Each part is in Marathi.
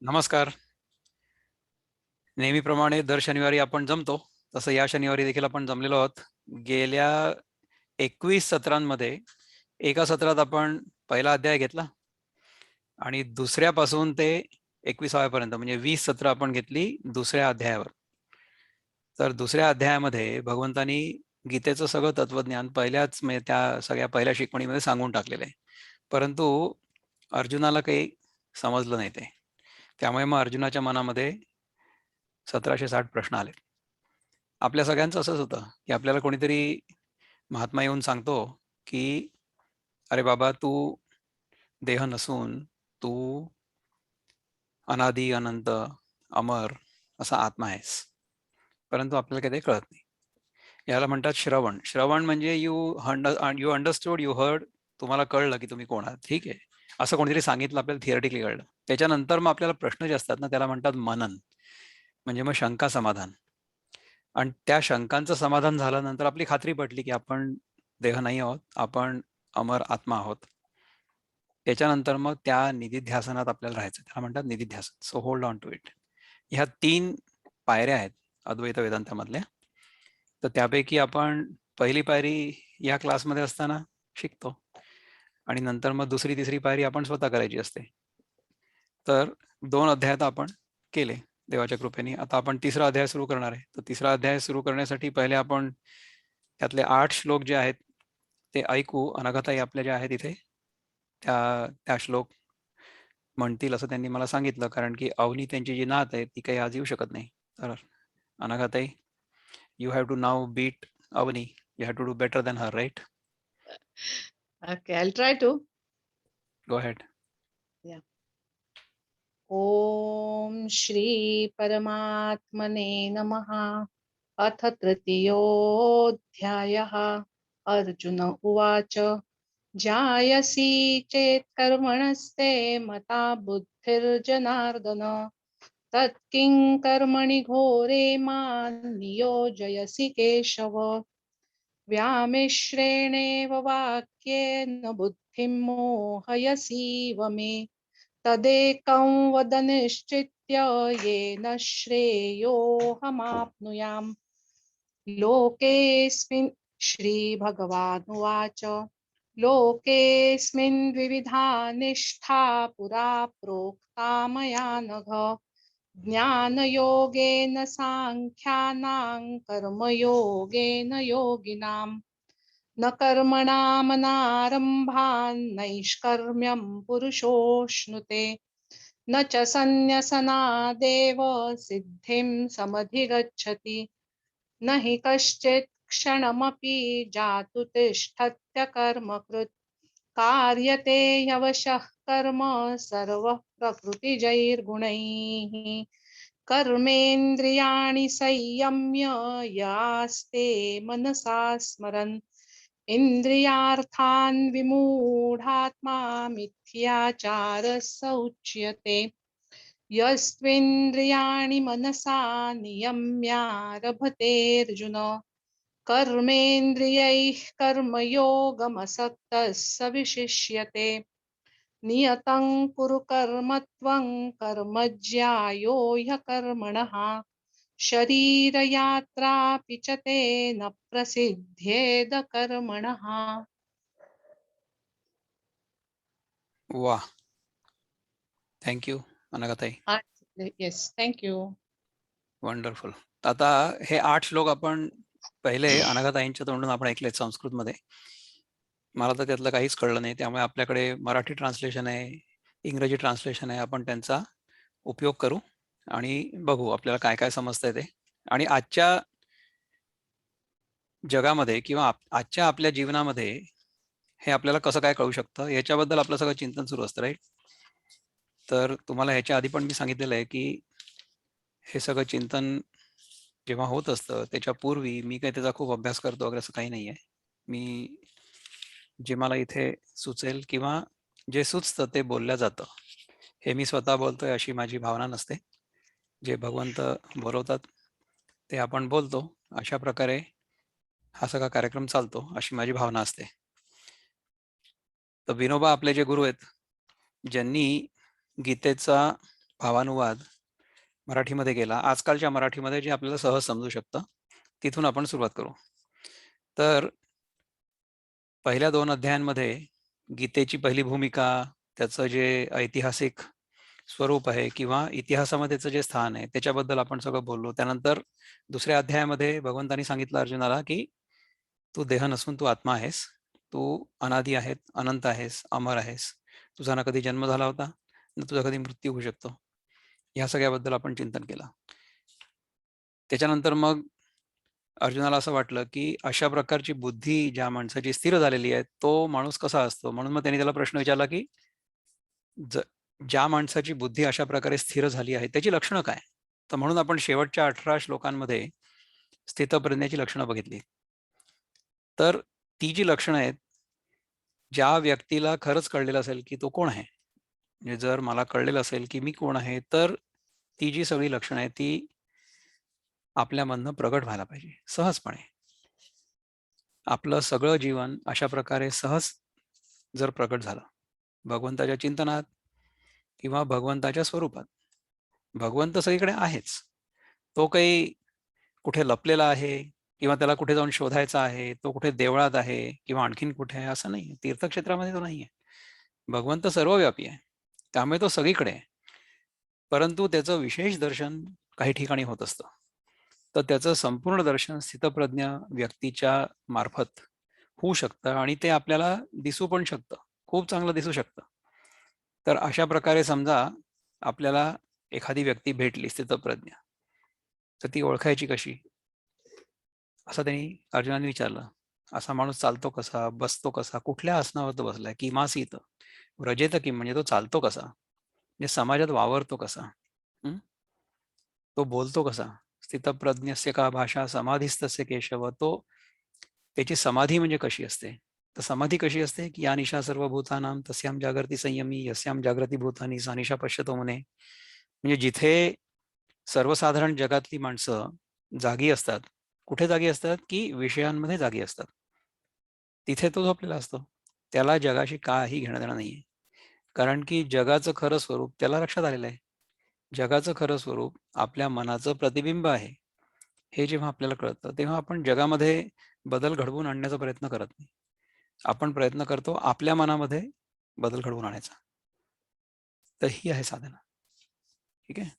नमस्कार. नेहमीप्रमाणे दर शनिवारी आपण जमतो, तसं या शनिवारी देखील आपण जमलेलो आहोत. गेल्या 21 सत्रांमध्ये एका सत्रात आपण पहिला अध्याय घेतला आणि दुसऱ्यापासून ते 21व्यापर्यंत म्हणजे 20 सत्र आपण घेतली दुसऱ्या अध्यायावर. तर दुसऱ्या अध्यायामध्ये भगवंतांनी गीतेचं सगळं तत्वज्ञान पहिल्याच म्हणजे त्या सगळ्या पहिल्या शिकवणीमध्ये सांगून टाकलेलं आहे. परंतु अर्जुनाला काही समजलं नाही ते. त्यामुळे मग अर्जुनाच्या मनामध्ये 1760 प्रश्न आले. आपल्या सगळ्यांचं असंच होतं की आपल्याला कोणीतरी महात्मा येऊन सांगतो की अरे बाबा, तू देह नसून तू अनादी अनंत अमर असा आत्मा आहेस. परंतु आपल्याला काही ते कळत नाही. याला म्हणतात श्रवण. श्रवण म्हणजे यू अंडरस्टूड, यू हर्ड. तुम्हाला कळलं की तुम्ही कोण आहात, ठीक आहे. असं कोणीतरी सांगितलं, आपल्याला थिअरेटिकली कळलं. त्याच्यानंतर मग आपल्याला प्रश्न जे असतात ना, त्याला म्हणतात मनन. म्हणजे मग शंका समाधान. आणि त्या शंकांचं समाधान झाल्यानंतर आपली खात्री पटली की आपण देह नाही आहोत, आपण अमर आत्मा आहोत. त्याच्यानंतर मग त्या निधिध्यासनात आपल्याला राहायचं. त्याला म्हणतात निधिध्यासन. So hold on to it. ह्या 3 पायऱ्या आहेत अद्वैत वेदांतामधल्या. तर त्यापैकी आपण पहिली पायरी या क्लासमध्ये असताना शिकतो आणि नंतर मग दुसरी तिसरी पायरी आपण स्वतः करायची असते. तर 2 अध्याय तर आपण केले देवाच्या कृपेने. आता आपण तिसरा अध्याय सुरू करणार आहे. तर तिसरा अध्याय सुरू करण्यासाठी पहिले आपण त्यातले 8 श्लोक जे आहेत ते ऐकू. अनघाताई आपल्या ज्या आहेत इथे त्या त्या श्लोक म्हणतील असं त्यांनी मला सांगितलं, कारण की अवनी त्यांची जी नात आहे ती काही आज येऊ शकत नाही. तर अनघाताई, you have to now beat Avani. You have to do better than her, right? Okay, I'll try to. Go ahead. Yeah. ॐ श्री परमात्मने नमः. अथ तृतीयोऽध्यायः. अर्जुन उवाच जायसी चेत् कर्मणस्ते मता बुद्धिर्जनार्दन तत्किं कर्मणि घोरे मां नियोजयसि केशव. व्यामिश्रेणेव वाक्येन बुद्धिं मोहयसीव मे तदेकं वद निश्चित्य येन श्रेयोऽहमाप्नुयाम्. लोकेऽस्मिन् श्रीभगवानुवाच लोकेऽस्मिन् द्विविधा निष्ठा पुरा प्रोक्ता मया नघ. ज्ञानयोगेन साङ्ख्यानां कर्मयोगेन योगिनाम्. न कर्मणामनारम्भान् नैष्कर्म्यं पुरुषोऽश्नुते न च सन्न्यसनादेव सिद्धिं समधिगच्छति. न हि कश्चित् क्षणमपि जातु तिष्ठत्यकर्मकृत् कार्यते ह्यवशः कर्म सर्वः प्रकृतिजैर्गुणैः. कर्मेन्द्रियाणि संयम्य यास्ते मनसा स्मरन् इन्द्रियार्थान् विमूढात्मा मिथ्याचारः स उच्यते. यस्त्विन्द्रियाणि मनसा नियम्यारभतेऽर्जुन कर्मेन्द्रियैः कर्मयोगमसक्तः स विशिष्यते. नियतं कुरु कर्म त्वं कर्म ज्यायो ह्यकर्मणः शरीरयात्रापि च ते न प्रसिद्ध्येद कर्मणः. वा, थँक्यू अनघाताई. Yes, thank you. वंडरफुल. आता हे 8 श्लोक आपण पहिले अनघाताईंच्या तोंडून आपण ऐकलेत संस्कृतमध्ये. मला तर त्यातलं काहीच कळलं नाही, त्यामुळे आपल्याकडे मराठी ट्रान्सलेशन आहे, इंग्रजी ट्रान्सलेशन आहे. आपण त्यांचा उपयोग करू आणि बघू आपल्याला काय काय समजतंय ते. आणि आजच्या जगामध्ये किंवा आजच्या आपल्या जीवनामध्ये हे आपल्याला कसं काय कळू शकतं याच्याबद्दल आपलं सगळं चिंतन सुरू असतं, राईट? तर तुम्हाला ह्याच्या आधी पण मी सांगितलेलं आहे की हे सगळं चिंतन जेव्हा होत असतं त्याच्या पूर्वी मी काही त्याचा खूप अभ्यास करतो वगैरे असं काही नाही आहे. मी जे मला इथे सुचेल किंवा जे सुचतं ते बोलल्या जातं. हे मी स्वतः बोलतोय अशी माझी भावना नसते. जे भगवंत बोलवतात ते आपण बोलतो. अशा प्रकारे हा सगळा कार्यक्रम चालतो अशी माझी भावना असते. तर विनोबा आपले जे गुरु आहेत, ज्यांनी गीतेचा भावानुवाद मराठीमध्ये केला. आजकालच्या मराठीमध्ये जे आपल्याला सहज समजू शकतं. तिथून आपण सुरुवात करू. तर पहिल्या 2 अध्यायांमध्ये गीतेची पहिली भूमिका, त्याचं जे ऐतिहासिक स्वरूप आहे किंवा इतिहासामध्ये त्याचं जे स्थान आहे, त्याच्याबद्दल आपण सगळं बोललो. त्यानंतर दुसऱ्या अध्यायामध्ये भगवंतांनी सांगितलं अर्जुनाला, की "तू देह नसून तू आत्मा आहेस. तू अनादी आहेस, अनंत आहेस, अमर आहेस. तुझा ना कधी जन्म झाला होता, ना तुझा कधी मृत्यू होऊ शकतो." ह्या सगळ्याबद्दल आपण चिंतन केलं. त्याच्यानंतर मग अर्जुनाला असं वाटलं, की अशा प्रकारची बुद्धी ज्या माणसाची स्थिर झालेली आहे, तो माणूस कसा असतो? म्हणून मग त्यांनी त्याला प्रश्न विचारला, की ज ज्या माणसाची बुद्धी अशा प्रकारे स्थिर झाली आहे, त्याची लक्षणं काय? तर म्हणून आपण शेवटच्या 18 श्लोकांमध्ये स्थितप्रज्ञाची लक्षणं बघितली. तर ती जी लक्षणं आहेत, ज्या व्यक्तीला खरंच कळलेलं असेल, की तो कोण आहे? म्हणजे जर मला कळलेलं असेल, की मी कोण आहे, तर ती जी सगळी लक्षणं आहेत, ती आपल्यामधनं प्रगट व्हायला पाहिजे, सहजपणे. आपलं सगळं जीवन अशा प्रकारे सहज जर प्रकट झालं, भगवंताच्या चिंतनात किंवा भगवंताच्या स्वरूपात. भगवंत सगळीकडे आहेच. तो काही कुठे लपलेला आहे किंवा त्याला कुठे जाऊन शोधायचा आहे, तो कुठे देवळात आहे किंवा आणखीन कुठे आहे असं नाहीये. तीर्थक्षेत्रामध्ये तो नाहीये. भगवंत सर्वव्यापी आहे. त्यामुळे तो सगळीकडे आहे. परंतु त्याचं विशेष दर्शन काही ठिकाणी होत असतं. तर त्याचं संपूर्ण दर्शन स्थितप्रज्ञ व्यक्तीच्या मार्फत होऊ शकतं आणि ते आपल्याला दिसू पण शकतं. खूप चांगलं दिसू शकतं. तर अशा प्रकारे समजा आपल्याला एखादी व्यक्ती भेटली स्थितप्रज्ञ, तर ती ओळखायची कशी? असं त्यांनी अर्जुनाने विचारलं. असा माणूस चालतो कसा? बसतो कसा? कुठल्या आसनावर तो बसलाय? किमासीत व्रजेत किम म्हणजे तो चालतो कसा? म्हणजे समाजात वावरतो कसा? हं? तो बोलतो कसा? स्थितप्रज्ञस्य का भाषा समाधिस्तस्य केशव. तो त्याची समाधी म्हणजे कशी असते? तर समाधी कशी असते, की या निशा सर्वभूतानां तस्यां जागर्ति संयमी यस्यां जागृती भूतानी सा निशा पश्यतो मुने. म्हणजे जिथे सर्वसाधारण जगातली माणसं जागी असतात. कुठे जागी असतात, की विषयांमध्ये जागी असतात. तिथे तो झोपलेला असतो. त्याला जगाशी काही घेणं-देणं नाहीये. कारण की जगाचं खरं स्वरूप त्याला लक्षात आलेलं आहे. जगाचं खरं स्वरूप आपल्या मनाचं प्रतिबिंब आहे. हे जेव्हा आपल्याला कळतं, तेव्हा आपण जगामध्ये बदल घडवून आणण्याचा प्रयत्न करत नाही. आपण प्रयत्न करतो आपल्या मनामध्ये बदल घडवून आणायचा. तर ही आहे साधना. ठीक आहे.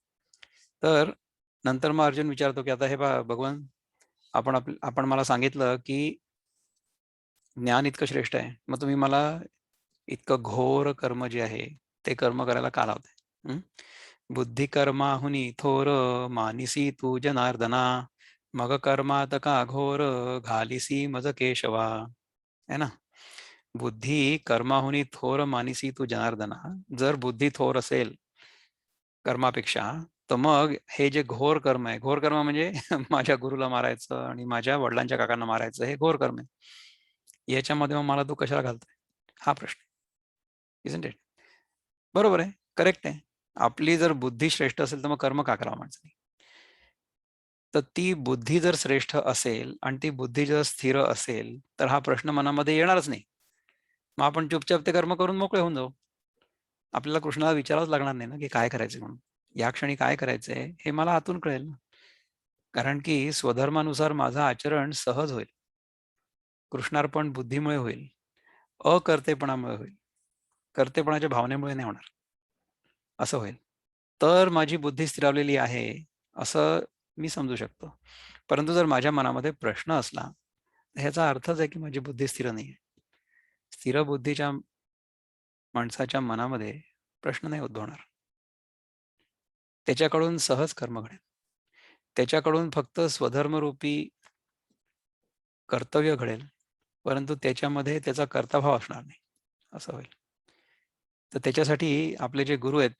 तर नंतर मग अर्जुन विचारतो, की आता हे पहा भगवान, आपण मला सांगितलं, की ज्ञान इतकं श्रेष्ठ आहे. मग तुम्ही मला इतकं घोर कर्म जे आहे, ते कर्म करायला का लावताय? हं. बुद्धी कर्माहुनी थोर मानिसी तू जनार्दना, मग कर्मात का घोर घालिसी मज केशवा. है ना? बुद्धी कर्माहुनी थोर मानिसी तू जनार्दना. जर बुद्धी थोर असेल कर्मापेक्षा, तर मग हे जे घोर कर्म आहे, घोर कर्म म्हणजे माझ्या गुरुला मारायचं आणि माझ्या वडिलांच्या काकांना मारायचं, हे घोर कर्म आहे. याच्यामध्ये मग मला तू कशाला घालतोय? हा प्रश्न. Isn't it? बरोबर आहे, करेक्ट आहे. आपली जर बुद्धी श्रेष्ठ असेल, तर मग कर्म का करावं माणसाने? तर ती बुद्धी जर श्रेष्ठ असेल आणि ती बुद्धी जर स्थिर असेल, तर हा प्रश्न मनामध्ये येणारच नाही. मग आपण चुपचाप ते कर्म करून मोकळे होऊन जाऊ. आपल्याला कृष्णाला विचारावंच लागणार नाही ना, की काय करायचंय म्हणून. या क्षणी काय करायचंय हे मला आतून कळेल ना. कारण की स्वधर्मानुसार माझं आचरण सहज होईल. कृष्णार्पण बुद्धीमुळे होईल. अकर्तेपणामुळे होईल. कर्तेपणाच्या भावनेमुळे नाही होणार. असं होईल. तर माझी बुद्धी स्थिरावलेली आहे, असं मी समजू शकतो. परंतु जर माझ्या मनामध्ये प्रश्न असला, तर ह्याचा अर्थच आहे की माझी बुद्धी स्थिर नाहीये. स्थिर बुद्धीच्या माणसाच्या मनामध्ये प्रश्न नाही उद्भवणार. त्याच्याकडून सहज कर्म घडेल. त्याच्याकडून फक्त स्वधर्मरूपी कर्तव्य घडेल, परंतु त्याच्यामध्ये त्याचा कर्ताभाव असणार नाही, असं होईल. तर त्याच्यासाठी आपले जे गुरु आहेत,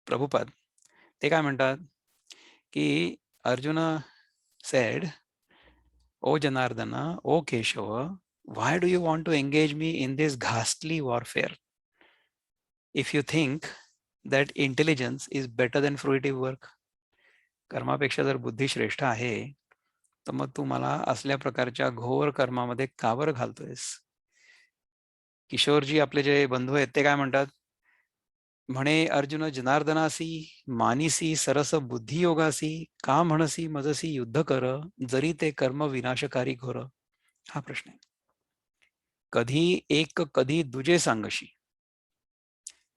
प्रभुपाद, ते काय म्हणतात, की Arjun sed, "O Janardana, O Keshava, why do you want to engage me in this ghastly warfare? If you think that intelligence is better than fruitive work." कर्मापेक्षा जर बुद्धी श्रेष्ठ आहे, तर मग तू मला असल्या प्रकारच्या घोर कर्मामध्ये का बरं घालतोयस? किशोरजी आपले जे बंधू आहेत ते काय म्हणतात? म्हणे अर्जुन जनार्दनासी, मानिसी सरस बुद्धी योगासी, का म्हणसी मजसी युद्ध कर, जरी ते कर्म विनाशकारी घोर. हा प्रश्न आहे. कधी एक कधी दुजे सांगशी,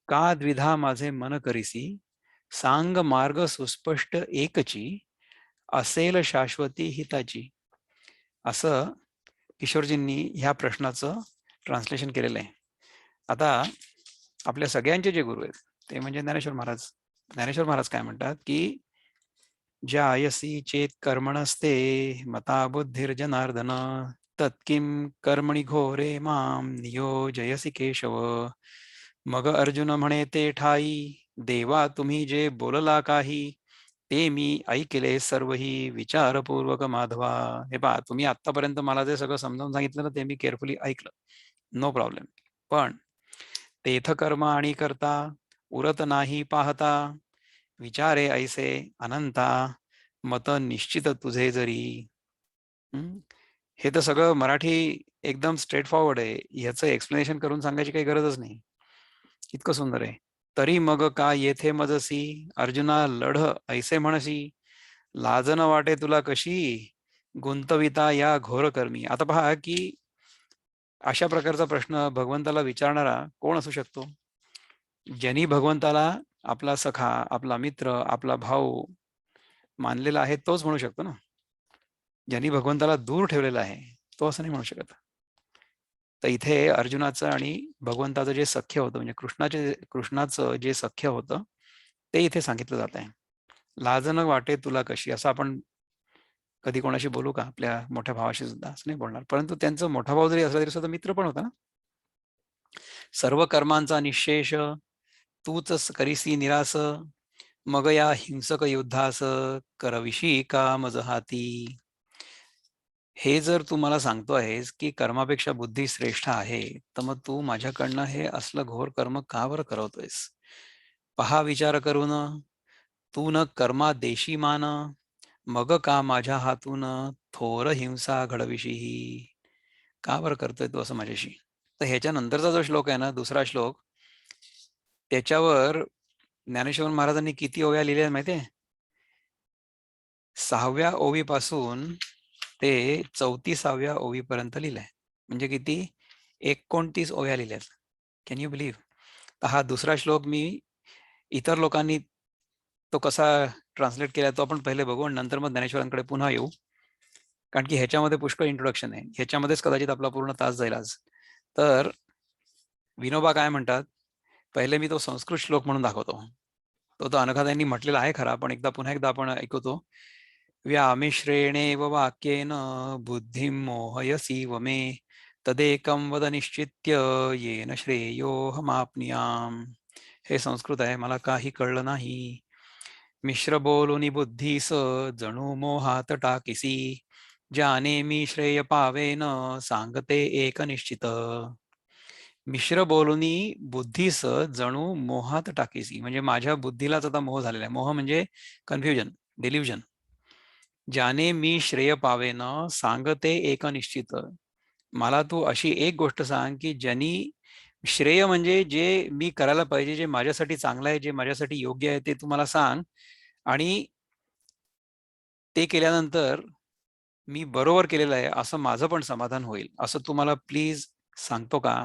का द्विधा माझे मन करीसी, सांग मार्ग सुस्पष्ट एकची, असेल शाश्वती हिताची. असं किशोरजींनी ह्या प्रश्नाचं ट्रान्सलेशन केलेलं आहे. आता आपल्या सगळ्यांचे जे गुरु आहेत ते म्हणजे ज्ञानेश्वर महाराज. ज्ञानेश्वर महाराज काय म्हणतात की जायसी चेत कर्मणस्ते मता बुद्धिर्जनार्दन, तत्किं कर्मणि घोरे माम नियोजयसी केशव. मग अर्जुन म्हणे ते ठाई, देवा तुम्ही जे बोलला काही, ते मी ऐकले सर्वही विचारपूर्वक माधवा. हे पहा, तुम्ही आतापर्यंत मला जे सगळं समजावून सांगितलं ना ते मी केअरफुली ऐकलं, नो प्रॉब्लेम. पण तेथ कर्म आणि करता उरत नाही पाहता, विचारे ऐसे अनंता, मत निश्चित तुझे जरी. हे तर सगळं मराठी एकदम स्ट्रेट फॉरवर्ड आहे. ह्याचं एक्सप्लेनेशन करून सांगायची काही गरजच नाही. इतकं सुंदर आहे. तरी मग का येथे मजसी, अर्जुना लढ ऐसे म्हणसी, लाज न वाटे तुला कशी, गुंतविता या घोर कर्मी. आता पहा की अशा प्रकारचा प्रश्न भगवंताला विचारणारा कोण असू शकतो? ज्यांनी भगवंताला आपला सखा, आपला मित्र, आपला भाऊ मानलेला आहे तोच म्हणू शकतो ना. ज्यांनी भगवंताला दूर ठेवलेला आहे तो असं नाही म्हणू शकत. तर इथे अर्जुनाचं आणि भगवंताचं जे सख्य होतं, म्हणजे कृष्णाचं जे सख्य होतं ते इथे सांगितलं जात आहे. लाज न वाटे तुला कशी, असं आपण कधी कोणाशी बोलू का? आपल्या मोठ्या भावाशी सुद्धा असं नाही बोलणार. परंतु त्यांचं मोठा भाऊ जरी असला तरी सुद्धा मित्र पण होता ना. सर्व कर्मांचा निशेष तूच करीसी निरास, मग या हिंसक युद्धास करविशी का मज हाती. हे जर तू मला सांगतो आहेस की कर्मापेक्षा बुद्धी श्रेष्ठ आहे, तर मग तू माझ्याकडनं हे असलं घोर कर्म का बरं करवतोयस? पहा विचार करून, तू न कर्मा देशी मान, मग का माझ्या हातून थोर हिंसा घडविशीही. का बरं करतोय तू असं माझ्याशी? तर ह्याच्या नंतरचा जो श्लोक आहे ना, दुसरा श्लोक, त्याच्यावर ज्ञानेश्वर महाराजांनी किती ओव्या लिहिल्या माहितीये? 6व्या ओवीपासून ते 34व्या ओवीपर्यंत लिहिलंय. म्हणजे किती? 29 ओव्या लिहिल्यात. Can you believe? तर हा दुसरा श्लोक मी इतर लोकांनी तो कसा ट्रान्सलेट केला तो आपण पहिले बघू आणि नंतर मग ज्ञानेश्वरांकडे पुन्हा येऊ. कारण की ह्याच्यामध्ये पुष्कळ इंट्रोडक्शन आहे. ह्याच्यामध्येच कदाचित आपला पूर्ण तास जाईल आज. तर विनोबा काय म्हणतात, पहिले मी तो संस्कृत श्लोक म्हणून दाखवतो. तो अनघातांनी म्हटलेला आहे खरा, पण पुन्हा एकदा आपण ऐकवतो. व्यामिश्रेणेव वाक्येन बुद्धिं मोहयसीव मे, तदेकं वद निश्चित्य येन श्रेयोहमाप्नुयाम. हे संस्कृत आहे, मला काही कळलं नाही. मिश्र बोलुनी बुद्धीस जणू मोहात टाकीसी, ज्याने मी श्रेय पावेन सांगते एक निश्चित. मिश्र बोलुनी बुद्धीस जणू मोहात टाकीसी, म्हणजे माझ्या बुद्धीलाच आता मोह झालेला आहे. मोह म्हणजे कन्फ्युजन, डिल्युजन. ज्याने मी श्रेय पावेन सांगते एक निश्चित. मला तू अशी एक गोष्ट सांग की ज्यांनी श्रेय, म्हणजे जे मी करायला पाहिजे, जे माझ्यासाठी चांगलं आहे, जे माझ्यासाठी योग्य आहे, ते तू मला सांग. आणि ते केल्यानंतर मी बरोबर केलेलं आहे असं माझं पण समाधान होईल, असं तू मला प्लीज सांगतो का?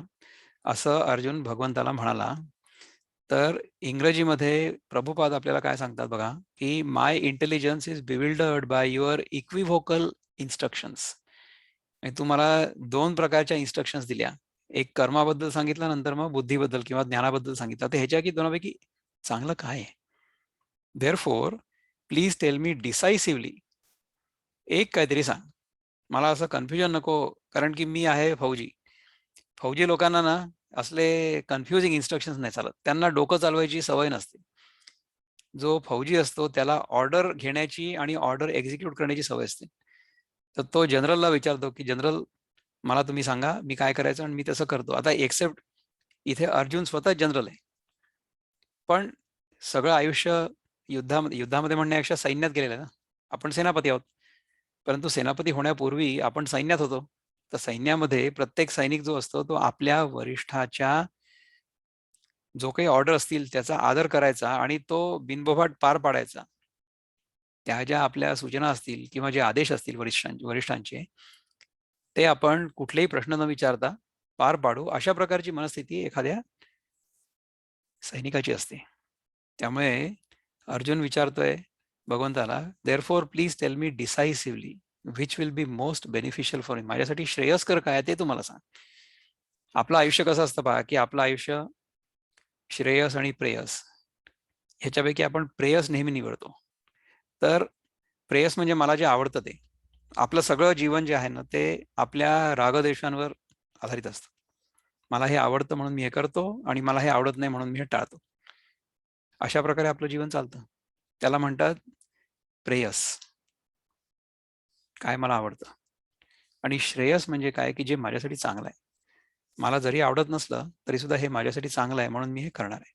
असं अर्जुन भगवंताला म्हणाला. तर इंग्रजीमध्ये प्रभुपाद आपल्याला काय सांगतात बघा, की my intelligence is bewildered by your equivocal instructions. तू मला 2 प्रकारच्या इन्स्ट्रक्शन्स दिल्या. एक कर्माबद्दल सांगितलं, नंतर मग बुद्धीबद्दल किंवा ज्ञानाबद्दल सांगितलं. तर ह्याच्या की दोनापैकी चांगलं काय आहे? देअरफॉर प्लीज टेल मी डिसाइसिव्हली, एक काहीतरी सांग. मला असं कन्फ्युजन नको, कारण की मी आहे फौजी. फौजी लोकांना ना असले कन्फ्युजिंग इन्स्ट्रक्शन्स नाही चालत. त्यांना डोकं चालवायची सवय नसते. जो फौजी असतो त्याला ऑर्डर घेण्याची आणि ऑर्डर एक्झिक्यूट करण्याची सवय असते. तर तो जनरलला विचारतो की जनरल, मला तुम्ही सांगा मी काय करायचं आणि मी तसं करतो. आता एक्सेप्ट इथे अर्जुन स्वतः जनरल आहे, पण सगळं आयुष्य युद्धामध्ये म्हणण्यापेक्षा सैन्यात गेलेलं आहे ना. आपण सेनापती आहोत, परंतु सेनापती होण्यापूर्वी आपण सैन्यात होतो. तर सैन्यामध्ये प्रत्येक सैनिक जो असतो तो आपल्या वरिष्ठाच्या जो काही ऑर्डर असतील त्याचा आदर करायचा आणि तो बिनबोभाट पार पाडायचा. त्या ज्या आपल्या सूचना असतील किंवा जे आदेश असतील वरिष्ठांचे ते आपण कुठलेही प्रश्न न विचारता पार पाडू, अशा प्रकारची मनस्थिती एखाद्या सैनिकाची असते. त्यामुळे अर्जुन विचारतोय भगवंताला, therefore please tell me decisively which will be most beneficial for me. माझ्यासाठी श्रेयस्कर काय ते तू मला सांग. आपलं आयुष्य कसं असतं पहा, की आपलं आयुष्य श्रेयस आणि प्रेयस ह्याच्यापैकी आपण प्रेयस नेहमी निवडतो. तर प्रेयस म्हणजे मला जे आवडतं ते. आपलं सगळं जीवन जे आहे ना ते आपल्या रागद्वेषांवर आधारित असतं. मला हे आवडतं म्हणून मी हे करतो आणि मला हे आवडत नाही म्हणून मी हे टाळतो. अशा प्रकारे आपलं जीवन चालतं. त्याला म्हणतात प्रेयस. काय मला आवडतं. आणि श्रेयस म्हणजे काय, की जे माझ्यासाठी चांगलं आहे. मला जरी आवडत नसलं तरी सुद्धा हे माझ्यासाठी चांगलं आहे म्हणून मी हे करणार आहे.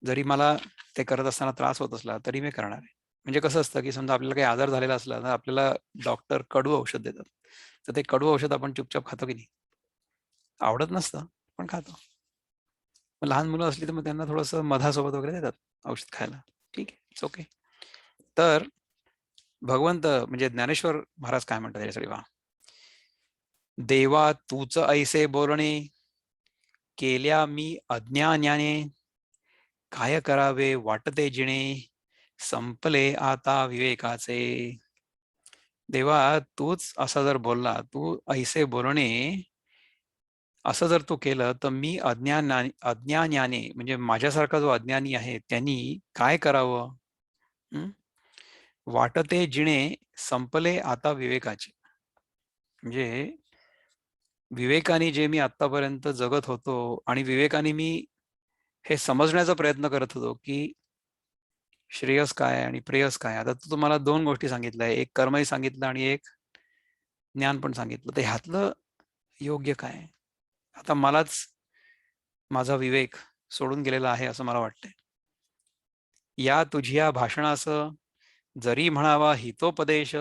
जरी मला ते करत असताना त्रास होत असला तरी मी करणार आहे. म्हणजे कसं असतं, की समजा आपल्याला काही आजार झालेला असला तर आपल्याला डॉक्टर कडू औषध देतात. तर ते कडू औषध आपण चुपचाप खातो की नाही? आवडत नसतं पण खातो. मग लहान मुलं असली तर मग त्यांना थोडंसं मधासोबत वगैरे देतात औषध खायला. ठीक आहे, इट्स ओके. तर भगवंत म्हणजे ज्ञानेश्वर महाराज काय म्हणतात याच्यासाठी पहा. देवा तूच ऐसे बोलणे, केल्या मी अज्ञानाने, काय करावे वाटते जिणे, संपले आता विवेकाचे. देवा तूच असा जर बोलला, तू ऐसे बोलणे असं जर तू केलं तर मी अज्ञानाने म्हणजे माझ्यासारखा जो अज्ञानी आहे त्यांनी काय करावं. हं? वाटते जिणे, संपले आता विवेकाचे. म्हणजे विवेकाने जे मी आतापर्यंत जगत होतो आणि विवेकाने मी हे समजण्याचा प्रयत्न करत होतो की श्रेयस काय आणि प्रेयस काय. आता तू तुम्हाला दोन गोष्टी सांगितल्या, एक कर्मही सांगितलं आणि एक ज्ञान पण सांगितलं. तर ह्यातलं योग्य काय. आता मलाच माझा विवेक सोडून गेलेला आहे असं मला वाटतंय. या तुझ्या भाषणास जरी म्हणावा हितोपदेश,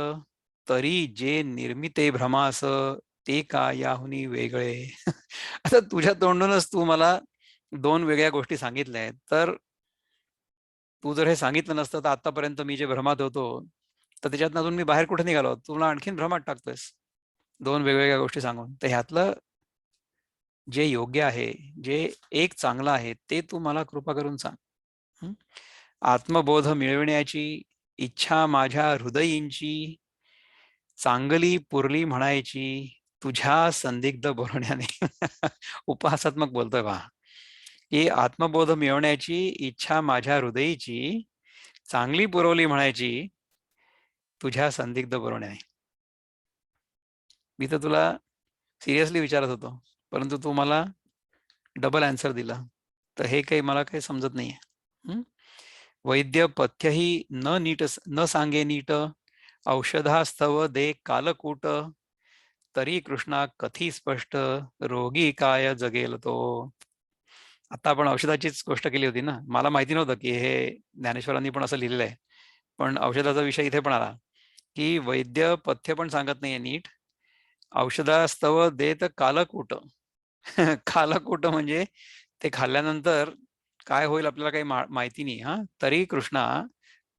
तरी जे निर्मिते भ्रमास, ते का याहुनी वेगळे. आता तुझ्या तोंडूनच तू मला दोन वेगळ्या गोष्टी सांगितल्या आहेत. तर तू जर हे सांगितलं नसतं तर आतापर्यंत मी जे भ्रमात होतो तर त्याच्यात अजून मी बाहेर कुठे निघालो. तुला आणखीन भ्रमात टाकतोयस दोन वेगवेगळ्या गोष्टी सांगून. तर ह्यातलं जे योग्य आहे, जे एक चांगलं आहे ते तू मला कृपा करून सांग. हं? आत्मबोध मिळविण्याची इच्छा माझ्या हृदयींची, चांगली पुरली म्हणायची तुझ्या संदिग्ध बोलण्याने. उपहासात्मक बोलतोय पहा, की आत्मबोध मिळवण्याची इच्छा माझ्या हृदयीची, चांगली पुरवली म्हणायची तुझ्या संदिग्ध बोलण्याने. मी तर तुला सिरियसली विचारत होतो, परंतु तू मला डबल आन्सर दिला. तर हे काही मला काही समजत नाहीये. हं? वैद्य पथ्यही न सांगे नीट, औषधास्तव दे कालकूट, तरी कृष्णा कथी स्पष्ट, रोगी काय जगेल तो. आता आपण औषधाचीच गोष्ट केली होती ना. मला माहिती नव्हतं की हे ज्ञानेश्वरांनी पण असं लिहिलेलं आहे. पण औषधाचा विषय इथे पण आला, की वैद्य पथ्य पण सांगत नाहीये नीट, औषधास्तव देत कालकूट. कालकूट म्हणजे ते खाल्ल्यानंतर काय होईल आपल्याला काही माहिती नाही. हा, तरी कृष्णा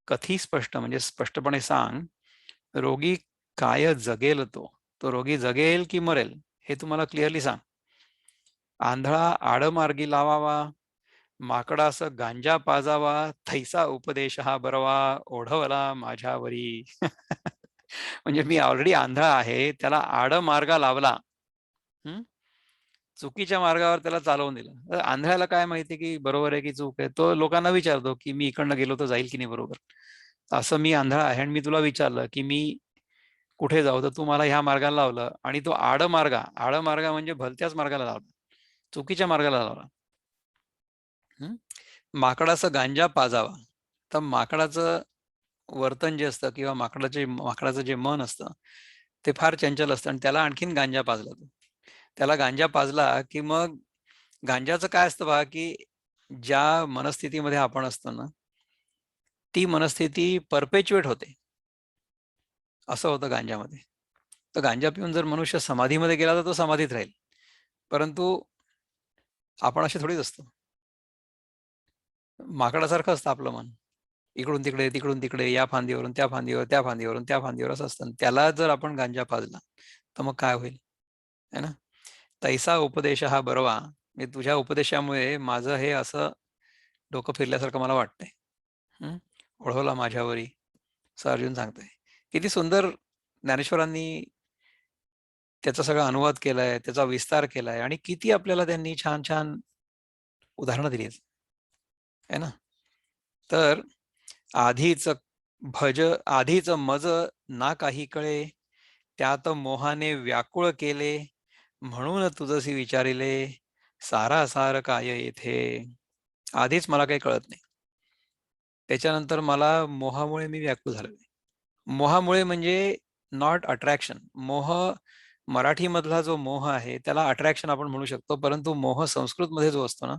कथी स्पष्ट म्हणजे स्पष्टपणे सांग, रोगी काय जगेल तो. तो रोगी जगेल की मरेल हे तुम्हाला क्लिअरली सांग. आंधळा आडमार्गी लावावा, माकडास गांजा पाजावा, थैसा उपदेश हा बरवा, ओढवला माझ्यावरी. म्हणजे मी ऑलरेडी आंधळा आहे, त्याला आडमार्गा लावला. हं? चुकीच्या मार्गावर त्याला चालवून दिलं. तर आंधळ्याला काय माहिती की बरोबर आहे की चूक आहे. तो लोकांना विचारतो की मी इकडनं गेलो तर जाईल की नाही बरोबर. असं मी आंधळा आहे आणि मी तुला विचारलं की मी कुठे जाऊ, तर तू मला ह्या मार्गाला लावलं आणि तो आडमार्गा म्हणजे भलत्याच मार्गाला लावला, चुकीच्या मार्गाला लावला. माकडाचं गांजा पाजावा. तर माकडाचं वर्तन जे असतं किंवा माकडाचं जे मन असतं ते फार चंचल असतं आणि त्याला आणखीन गांजा पाजला तो. त्याला गांजा पाजला की मग गांजाचं काय असतं पहा, की ज्या मनस्थितीमध्ये आपण असतो ना, ती मनस्थिती परपेच्युएट होते. असं होतं गांजामध्ये. तर गांजा पिऊन जर मनुष्य समाधीमध्ये गेला तर तो समाधीत राहील. परंतु आपण असे थोडीच असतो. माकडासारखं असतं आपलं मन. इकडून तिकडे, तिकडून तिकडे, या फांदीवरून त्या फांदीवर, त्या फांदीवरून त्या फांदीवर असं असतं. त्याला जर आपण गांजा पाजला तर मग काय होईल? है ना? तैसा उपदेश हा बरवा. मी तुझ्या उपदेशामुळे माझं हे असं डोकं फिरल्यासारखं मला वाटतंय. ओढवला माझ्यावरी, असं अर्जुन सांगतोय. किती सुंदर ज्ञानेश्वरांनी त्याचा सगळा अनुवाद केलाय, त्याचा विस्तार केलाय आणि किती आपल्याला त्यांनी छान छान उदाहरणं दिली आहेत. है ना? तर आधीच आधीच मज ना काही कळे, त्यात मोहाने व्याकुळ केले, म्हणून तुझसी विचारिले, सारा सार काय येथे. आधीच मला काही कळत नाही, त्याच्यानंतर मला मोहामुळे मी व्याकुळ झालो. मोहामुळे म्हणजे नॉट अट्रॅक्शन. मोह मराठीमधला जो मोह आहे त्याला अट्रॅक्शन आपण म्हणू शकतो, परंतु मोह संस्कृतमध्ये जो असतो ना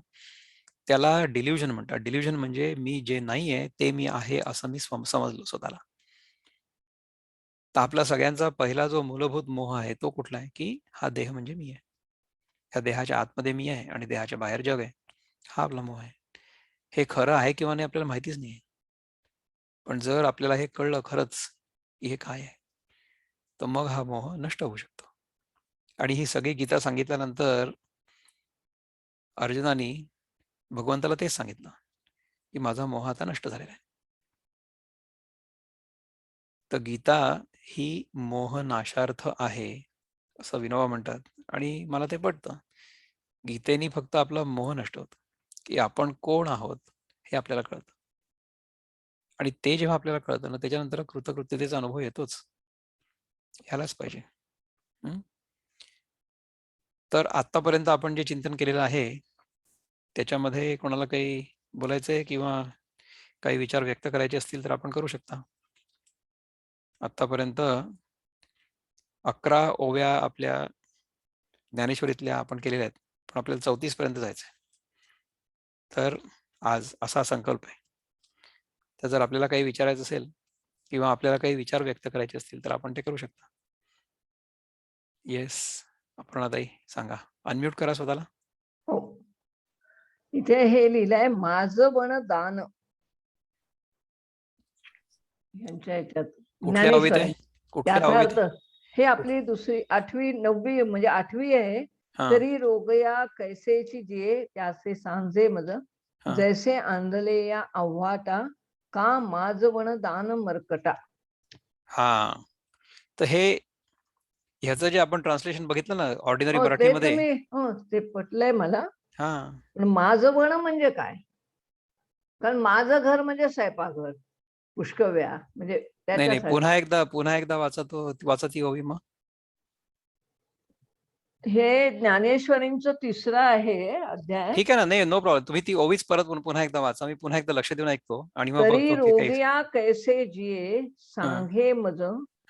त्याला डिल्युजन म्हणतात. डिल्युजन म्हणजे मी जे नाही आहे ते मी आहे असं मी समजलो स्वतःला. तर आपला सगळ्यांचा पहिला जो मूलभूत मोह आहे तो कुठला आहे, की हा देह म्हणजे मी आहे, ह्या देहाच्या आतमध्ये मी आहे आणि देहाच्या बाहेर जग आहे. हा आपला मोह आहे. हे खरं आहे किंवा नाही आपल्याला माहितीच नाही. पण जर आपल्याला हे कळलं खरंच की हे काय आहे, तर मग हा मोह नष्ट होऊ शकतो. आणि ही सगळी गीता सांगितल्यानंतर अर्जुनाने भगवंताला तेच सांगितलं की माझा मोह आता नष्ट झालेला आहे. तर गीता ही मोहनाशार्थ आहे असं विनोबा म्हणतात आणि मला ते पटतं. गीतेने फक्त आपला मोह नष्ट होतो, की आपण कोण आहोत हे आपल्याला कळतं. आणि ते जेव्हा आपल्याला कळतं ना त्याच्यानंतर कृतकृत्यतेचा अनुभव येतोच. ह्यालाच पाहिजे. तर आतापर्यंत आपण जे चिंतन केलेलं आहे त्याच्यामध्ये कोणाला काही बोलायचंय किंवा काही विचार व्यक्त करायचे असतील तर आपण करू शकता. आतापर्यंत 11 ओव्या आपल्या ज्ञानेश्वरीतल्या आपण केलेल्या आहेत, पण आपल्याला 34 पर्यंत जायचंय. तर आज असा संकल्प आहे. तर जर आपल्याला काही विचारायचं असेल किंवा आपल्याला काही विचार व्यक्त करायचे असतील तर आपण ते करू शकता. येस, अपर्णाताई सांगा. अनम्यूट करा स्वतःला. हो. इथे हे लिहिलंय, माझं बन दान. यांच्या ह्याच्यात कुठल्या ओवीत ज्ञानेश्वर आहे? आहे. कुठल्या याचा ओवीत? अर्थ हे आपली दुसरी 8वी 9वी म्हणजे 8वी आहे. हा तरी रोगया कैसेची जिये त्याचे सांजे मज, हा जैसे आंधले या आव्हाटा, का माझ बन दान मरकटा. हा. तर हे ह्याचं जे आपण ट्रान्सलेशन बघितलं ना ऑर्डिनरी हो ते तर मराठीमध्ये. मी ते पटलंय मला. हा पण माझं बन म्हणजे काय? कारण माझं घर म्हणजे स्वयंपाकघर, पुष्कव्या म्हणजे नाही नाही, त्याच्यासाठी. पुन्हा एकदा वाचा ती ओवी मग. हे ज्ञानेश्वरींचं 3रं आहे अध्याय. ठीक आहे ना, नाही नो प्रॉब्लेम. तुम्ही ती ओवीच परत पुन्हा एकदा वाचा. मी पुन्हा एकदा लक्ष देऊन ऐकतो आणि मग तरी बघतो की काही. रोगिया कैसे जिये हा सांगे मज,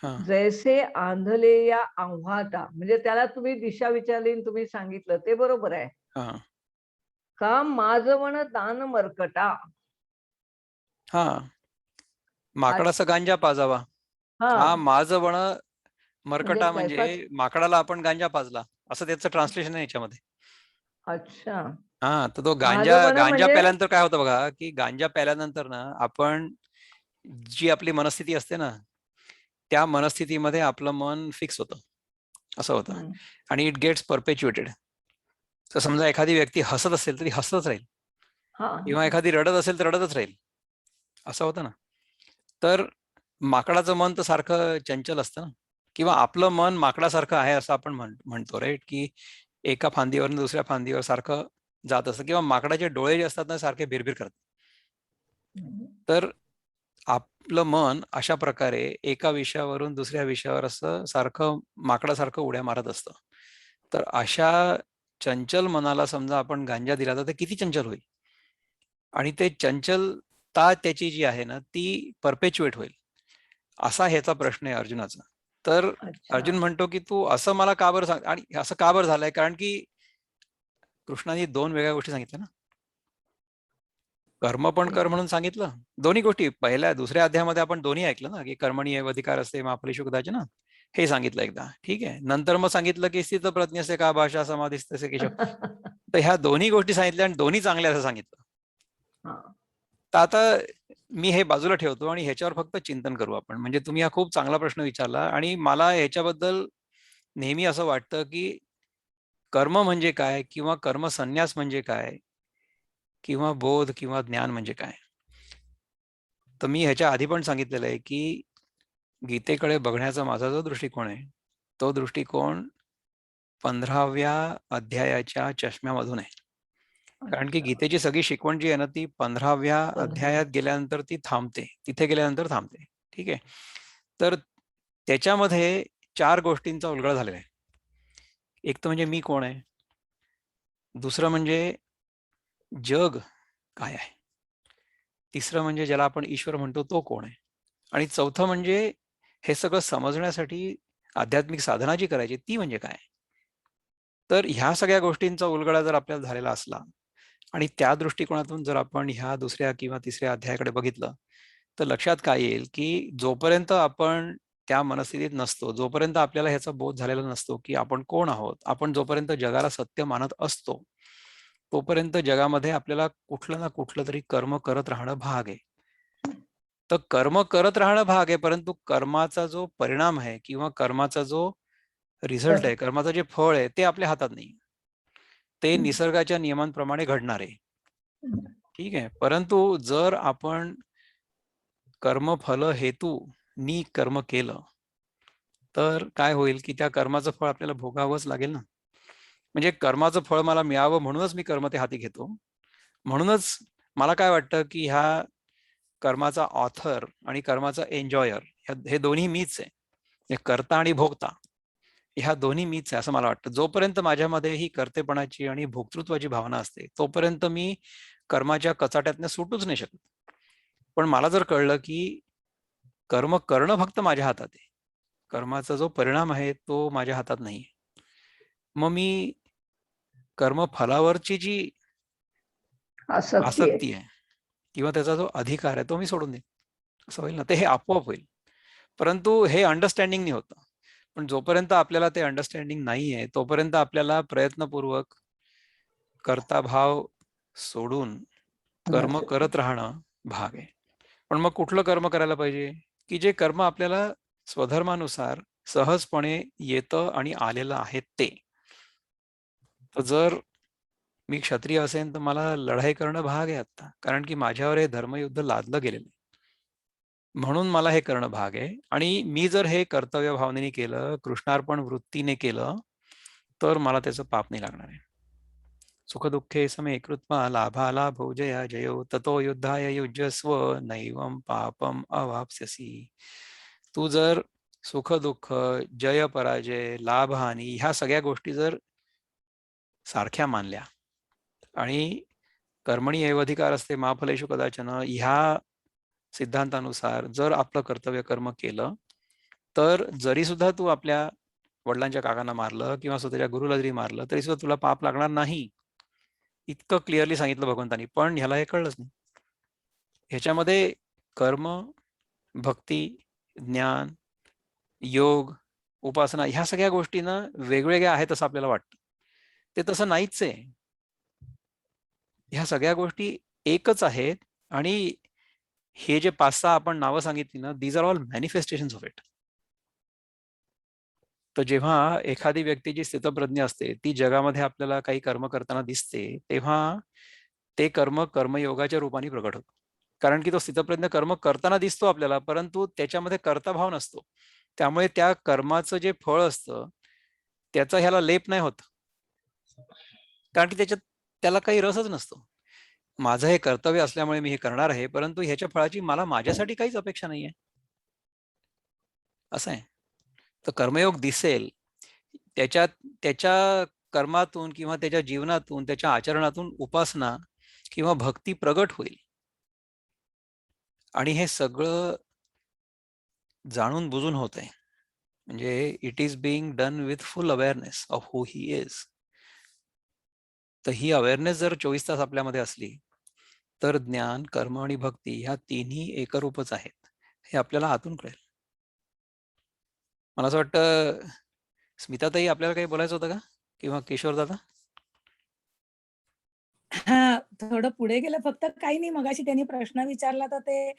हा जैसे आंधले या आव्हाटा. म्हणजे त्याला तुम्ही दिशा विचारली आणि तुम्ही सांगितलं ते बरोबर आहे. हा का माझं म्हण दान मरकटा. हा. माकडाचा गांजा पाजावा. हा हा माझं बण म्हणजे मरकटा स्वयंपाक. म्हणजे माकडाला आपण गांजा पाजला असं त्याचं ट्रान्सलेशन आहे याच्यामध्ये. अच्छा. हा, तर तो गांजा माझं म्हण गांजा म्हणजे प्याल्यानंतर काय होतं बघा, की गांजा प्याल्यानंतर ना आपण जी आपली मनस्थिती असते ना त्या मनस्थितीमध्ये आपलं मन फिक्स होतं, असं होतं. आणि इट गेट्स परपेच्युएटेड. तर समजा एखादी व्यक्ती हसत असेल तरी हसतच राहील हा किंवा एखादी रडत असेल तर रडतच राहील, असं होतं ना. तर माकडाचं मन तर सारखं चंचल असतं ना, किंवा आपलं मन माकडासारखं आहे असं आपण म्हणतो राईट, की एका फांदीवर दुसऱ्या फांदीवर सारखं जात असतं, किंवा माकडाचे डोळे जे असतात ना सारखे भिरभिर करतात. तर आपलं मन अशा प्रकारे एका विषयावरून दुसऱ्या विषयावर असं सारखं माकडासारखं उड्या मारत असतं. तर अशा चंचल मनाला समजा आपण गांजा दिला तर ते किती चंचल होईल, आणि ते चंचलता त्याची जी आहे ना ती परपेच्युएट होईल, असा ह्याचा प्रश्न आहे अर्जुनाचा. तर अच्छा. अर्जुन म्हणतो की तू असं मला का बरं सांग, आणि असं का बरं झालंय, कारण की कृष्णाने 2 वेगळ्या गोष्टी सांगितल्या ना. कर्म पण कर म्हणून सांगितलं, दोन्ही गोष्टी पहिल्या दुसऱ्या अध्यायामध्ये आपण दोन्ही ऐकलं ना, की कर्मणी एव अधिकार असते माफलेषु कदाचन ना, हे सांगितलं एकदा. ठीक आहे. नंतर मग सांगितलं की स्थित प्रज्ञस्य का भाषा समाधिस्तस्य केशव. तर ह्या दोन्ही गोष्टी सांगितल्या आणि दोन्ही चांगल्या असं सांगितलं. हा. तर आता मी हे बाजूला ठेवतो आणि ह्याच्यावर फक्त चिंतन करू आपण. म्हणजे तुम्ही हा खूप चांगला प्रश्न विचारला आणि मला ह्याच्याबद्दल नेहमी असं वाटतं की कर्म म्हणजे काय किंवा कर्मसन्यास म्हणजे काय किंवा बोध किंवा ज्ञान म्हणजे काय. तर मी ह्याच्या आधी पण सांगितलेलं आहे की गीतेकडे बघण्याचा माझा जो दृष्टिकोन आहे तो दृष्टिकोन 15व्या अध्यायाच्या चष्म्यामधून आहे. कारण की अच्छा. गीतेची सगळी शिकवण जी आहे ना ती 15व्या अध्यायात गेल्यानंतर ती थांबते, तिथे गेल्यानंतर थांबते. ठीक आहे. तर त्याच्यामध्ये 4 गोष्टींचा उलगडा झालेला आहे. एक तर म्हणजे मी कोण आहे, दुसरं म्हणजे जग काय आहे, तिसरं म्हणजे ज्याला आपण ईश्वर म्हणतो तो कोण आहे, आणि चौथं म्हणजे हे सगळं समजण्यासाठी आध्यात्मिक साधना जी करायची ती म्हणजे काय. तर ह्या सगळ्या गोष्टींचा उलगडा जर आपल्याला झालेला असला आणि त्या दृष्टिकोनातून जर आपण ह्या दुसऱ्या किंवा तिसऱ्या अध्यायाकडे बघितलं तर लक्षात काय येईल की जोपर्यंत आपण त्या मनस्थितीत नसतो, जोपर्यंत आपल्याला ह्याचा बोध झालेला नसतो की आपण कोण आहोत, आपण जोपर्यंत जगाला सत्य मानत असतो तोपर्यंत जगामध्ये आपल्याला कुठलं ना कुठलं तरी कर्म करत राहणं भाग आहे. तर कर्म करत राहणं भाग आहे, परंतु कर्माचा जो परिणाम आहे किंवा कर्माचा जो रिझल्ट आहे, कर्माचं जे फळ आहे ते आपल्या हातात नाही. ते निसर्गाच्या नियमांप्रमाणे घडणार आहे. ठीक आहे. परंतु जर आपण कर्मफल हेतू नी कर्म केलं तर काय होईल की त्या कर्माचं फळ आपल्याला भोगावंच लागेल ना. म्हणजे कर्माचं फळ मला मिळावं म्हणूनच मी कर्म ते हाती घेतो. म्हणूनच मला काय वाटतं की ह्या कर्माचा ऑथर आणि कर्माचा एन्जॉयर हे दोन्ही मीच आहे. हे कर्ता आणि भोगता ह्या दोन्ही मीच आहे असं मला वाटतं. जोपर्यंत माझ्यामध्ये ही कर्तेपणाची आणि भोक्तृत्वाची भावना असते तोपर्यंत मी कर्माच्या कचाट्यातनं सुटूच नाही शकत. पण मला जर कळलं की कर्म करणं फक्त माझ्या हातात आहे, कर्माचा जो परिणाम आहे तो माझ्या हातात नाही, मग मी कर्मफलावरची जी आसक्ती आहे. आसक्ती आहे किंवा त्याचा जो अधिकार आहे तो मी सोडून देईन. असं होईल ना, ते हे आपोआप होईल. परंतु हे अंडरस्टँडिंग होतं. पण जोपर्यंत आपल्याला ते अंडरस्टँडिंग नाही आहे तोपर्यंत आपल्याला प्रयत्नपूर्वक कर्ताभाव सोडून कर्म करत राहणं भाग आहे. पण मग कुठलं कर्म करायला पाहिजे की जे कर्म आपल्याला स्वधर्मानुसार सहजपणे येतं आणि आलेलं आहे ते. तर जर मी क्षत्रिय असेन तर मला लढाई करणं भाग आहे आता, कारण की माझ्यावर हे धर्मयुद्ध लादलं गेलेलं आहे. म्हणून मला हे करणं भाग आहे आणि मी जर हे कर्तव्य भावनेने केलं, कृष्णार्पण वृत्तीने केलं तर मला त्याचं पाप नाही लागणार आहे. सुखदुःखे समे कृत्वा लाभालाभो जया जयो ततो युद्धाय युज्यस्व नैवं पापम अवाप्स्यसि. तू जर सुख दुःख, जय पराजय, लाभ हानी ह्या सगळ्या गोष्टी जर सारख्या मानल्या आणि कर्मणी एवधिकार असते मा फलेषु कदाचन ह्या सिद्धांतानुसार जर आपलं कर्तव्य कर्म केलं तर जरी सुद्धा तू आपल्या वडिलांच्या काकांना मारलं किंवा स्वतःच्या गुरुला जरी मारलं तरी सुद्धा तुला पाप लागणार नाही, इतकं क्लिअरली सांगितलं भगवंतानी. पण ह्याला हे कळलंच नाही. ह्याच्यामध्ये कर्म, भक्ती, ज्ञान, योग, उपासना ह्या सगळ्या गोष्टींना वेगवेगळ्या आहेत असं आपल्याला वाटतं. ते तसं नाहीच आहे. ह्या सगळ्या गोष्टी एकच आहेत आणि हे जे 5-6 आपण नावं सांगितली ना, these are all manifestations of it. तर जेव्हा एखादी व्यक्ती जी स्थितप्रज्ञ असते ती जगामध्ये आपल्याला काही कर्म करताना दिसते तेव्हा ते कर्म कर्मयोगाच्या रूपाने प्रकट होतं. कारण की तो स्थितप्रज्ञ कर्म करताना दिसतो आपल्याला, परंतु त्याच्यामध्ये कर्ताभाव नसतो. त्यामुळे त्या कर्माचं जे फळ असतं त्याचा ह्याला लेप नाही होत, कारण की त्याच्यात त्याला काही रसच नसतो. माझं हे कर्तव्य असल्यामुळे मी हे करणार आहे, परंतु ह्याच्या फळाची मला माझ्यासाठी काहीच अपेक्षा नाहीये. असं आहे. तर कर्मयोग दिसेल त्याच्यात, त्याच्या कर्मातून किंवा त्याच्या जीवनातून त्याच्या आचरणातून उपासना किंवा भक्ती प्रगट होईल आणि हे सगळं जाणून बुजून होत आहे. म्हणजे it is being done with full awareness of who he is. तर ही अवेअरनेस जर 24 तास आपल्यामध्ये असली तर ज्ञान, कर्म आणि भक्ती ह्या तिन्ही एकरूपच आहेत हे आपल्याला आतून कळेल. मला असं वाटतं स्मिताताई आपल्याला काही बोलायचं होतं का किंवा किशोर दादा? हां, थोडं पुढे गेलं फक्त काही नाही. मगाशी त्यांनी प्रश्न विचारला तर ते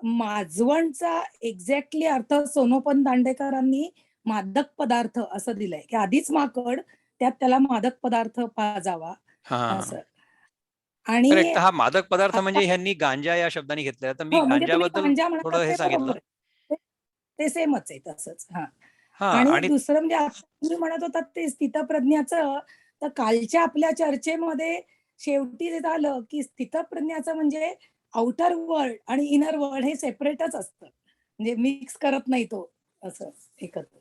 माजवणचा एक्झॅक्टली अर्थ सोनोपंत दांडेकरांनी मादक पदार्थ असं दिलंय, की आधीच माकड, त्यात त्याला मादक पदार्थ पाजावा हां. असं. आणि करेक्ट. तर हा मादक पदार्थ आता म्हणजे ह्यांनी गांजा या शब्दाने घेतलाय. तर मी हो, म्हणजे तुम्ही गांजाबद्दल गांजा म्हणता थोडं हे ते सांगितलं. बरोबर आहे. ते सेमच आहे तसंच. हां. हां आणि आणि दुसरं म्हणजे आता तुम्ही म्हणत होतात ते स्थितप्रज्ञाचं, तर कालच्या आपल्या चर्चेमध्ये शेवटी जे झालं, की स्थितप्रज्ञाचं म्हणजे आउटर वर्ल्ड आणि इनर वर्ल्ड हे सेपरेटच असतं. म्हणजे मिक्स करत नाही तो असं एकत्र.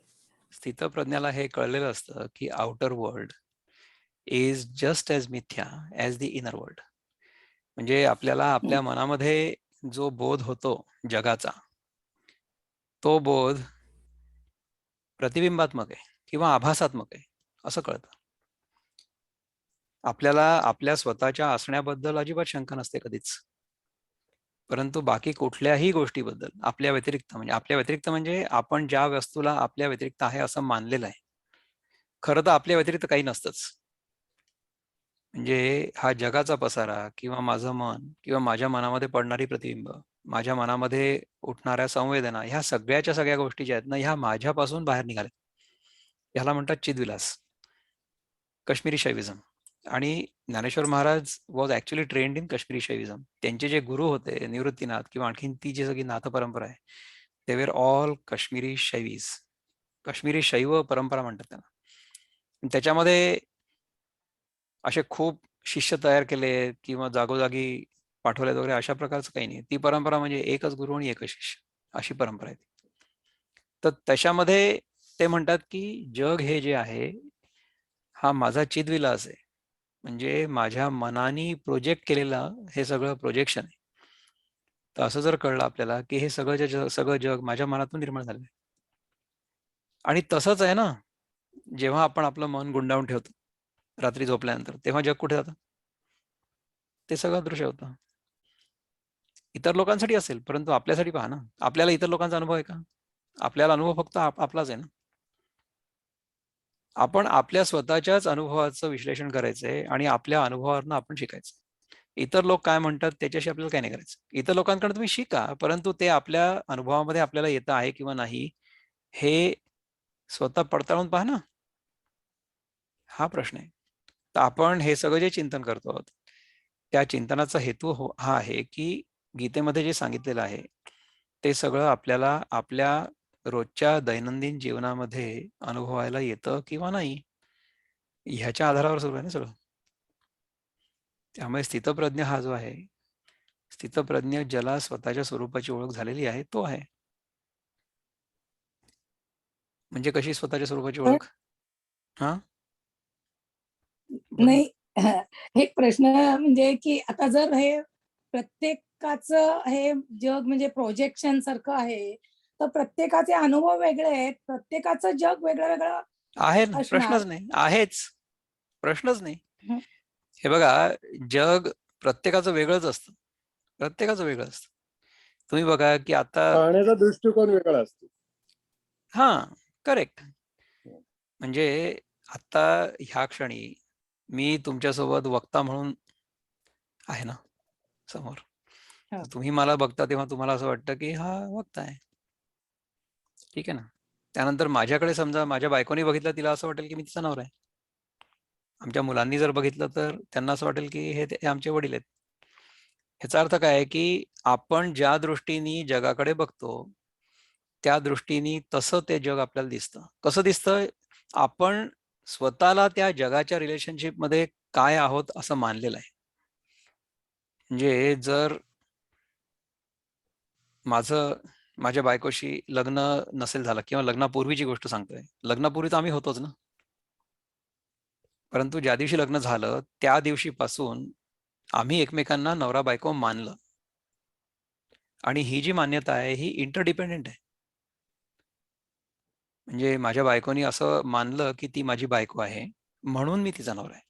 स्थितप्रज्ञाला हे कळलेलं असतं, की outer world is just as मिथ्या ॲज द इनर वर्ल्ड. म्हणजे आपल्याला हं. आपल्या मनामध्ये जो बोध होतो जगाचा, तो बोध प्रतिबिंबात्मक आहे किंवा आभासात्मक आहे असं कळतं. आपल्याला आपल्या स्वतःच्या असण्याबद्दल अजिबात शंका नसते कधीच. परंतु बाकी कुठल्याही गोष्टीबद्दल आपल्या व्यतिरिक्त म्हणजे आपण ज्या वस्तूला आपल्या व्यतिरिक्त आहे असं मानलेलं आहे. खरं तर आपल्या व्यतिरिक्त काही नसतंच. म्हणजे हा जगाचा पसारा किंवा माझं मन किंवा माझ्या मनामध्ये पडणारी प्रतिबिंब, माझ्या मनामध्ये उठणाऱ्या संवेदना, ह्या सगळ्याच्या सगळ्या गोष्टी ज्या आहेत ना, ह्या माझ्यापासून बाहेर निघाल्या. ह्याला म्हणतात चिदविलास, काश्मीरी शैविझम. आणि Dnyaneshwar Maharaj was actually trained in Kashmiri Shaivism. त्यांचे जे गुरु होते निवृत्तीनाथ किंवा आणखीन ती जी सगळी नाथ परंपरा आहे, they were all Kashmiri Shaivas. Kashmiri Shaiva परंपरा म्हणतात त्यांना. त्याच्यामध्ये असे खूप शिष्य तयार केले किंवा जागोजागी पाठवलेत वगैरे अशा प्रकारचं काही नाही. ती परंपरा म्हणजे एकच गुरु आणि एकच शिष्य अशी परंपरा आहे ती. तर त्याच्यामध्ये ते म्हणतात की जग हे जे आहे हा माझा चिदविलास आहे. म्हणजे माझ्या मनाने प्रोजेक्ट केलेला हे सगळं प्रोजेक्शन आहे. तर असं जर कळलं आपल्याला की हे सगळं जग माझ्या मनातून निर्माण झालंय. आणि तसंच आहे ना, जेव्हा आपण आपलं मन गुंडाळून ठेवतो रात्री झोपल्यानंतर, तेव्हा जग कुठे जातं? ते सगळं दृश्य होतं. इतर लोकांसाठी असेल, परंतु आपल्यासाठी पहा ना, आपल्याला इतर लोकांचा अनुभव आहे का? आपल्याला अनुभव फक्त आपलाच आहे ना. आपण आपल्या स्वतःच्याच अनुभवाचं विश्लेषण करायचंय आणि आपल्या अनुभवावरनं आपण शिकायचं. इतर लोक काय म्हणतात त्याच्याशी आपल्याला काय नाही करायचं. इतर लोकांकडे तुम्ही शिका, परंतु ते आपल्या अनुभवामध्ये आपल्याला येतं आहे किंवा नाही हे स्वतः पडताळून पहा ना. हा प्रश्न आहे. तर आपण हे सगळं जे चिंतन करतो आहोत, त्या चिंतनाचा हेतू हा आहे की गीतेमध्ये जे सांगितलेलं आहे ते सगळं आपल्याला आपल्या रोजच्या दैनंदिन जीवनामध्ये अनुभवायला येतं किंवा नाही ह्याच्या आधारावर सुरू आहे ना सगळं. त्यामुळे स्थितप्रज्ञ हा जो आहे, स्थितप्रज्ञ ज्याला स्वतःच्या स्वरूपाची ओळख झालेली आहे तो आहे. म्हणजे कशी स्वतःच्या स्वरूपाची तर ओळख? हा बोला. नाही एक प्रश्न म्हणजे की आता जर हे प्रत्येकाचं हे जग म्हणजे प्रोजेक्शन सारखं आहे, तर प्रत्येकाचे अनुभव वेगळे आहेत. प्रत्येकाचं जग वेगळं-वेगळं आहे ना, असणार. प्रश्नच नाही. आहेच. प्रश्नच नाही. हं. हे बघा, जग प्रत्येकाचं वेगळंच असतं. प्रत्येकाचं वेगळं असतं. तुम्ही बघा की आता पाहण्याचा दृष्टिकोन वेगळा असतो. हां, करेक्ट. म्हणजे आता ह्या क्षणी मी तुमच्यासोबत वक्ता म्हणून आहे ना समोर. हो. तर तुम्ही मला बघता तेव्हा तुम्हाला असं वाटतं की हा वक्ता आहे. ठीक आहे ना. त्यानंतर माझ्याकडे समजा माझ्या बायकोनी बघितलं तिला असं वाटेल की मी तिचा नवरा आहे. आमच्या मुलांनी जर बघितलं तर त्यांना असं वाटेल की हे आमचे वडील आहेत. ह्याचा अर्थ काय आहे की आपण ज्या दृष्टीने जगाकडे बघतो त्या दृष्टीने तसं ते जग आपल्याला दिसतं. कसं दिसतं? आपण स्वतःला त्या जगाच्या रिलेशनशिप मध्ये काय आहोत असं मानलेलं आहे. म्हणजे जर माझं माझ्या बायकोशी लग्न नसेल झालं किंवा लग्नापूर्वीची गोष्ट सांगतोय. लग्नापूर्वी तर आम्ही होतोच ना. परंतु ज्या दिवशी लग्न झालं त्या दिवशीपासून आम्ही एकमेकांना नवरा बायको मानलं. आणि ही जी मान्यता आहे ही इंटरडिपेंडेंट आहे. म्हणजे माझ्या बायकोनी असं मानलं की ती माझी बायको आहे म्हणून मी तिचा नवरा आहे.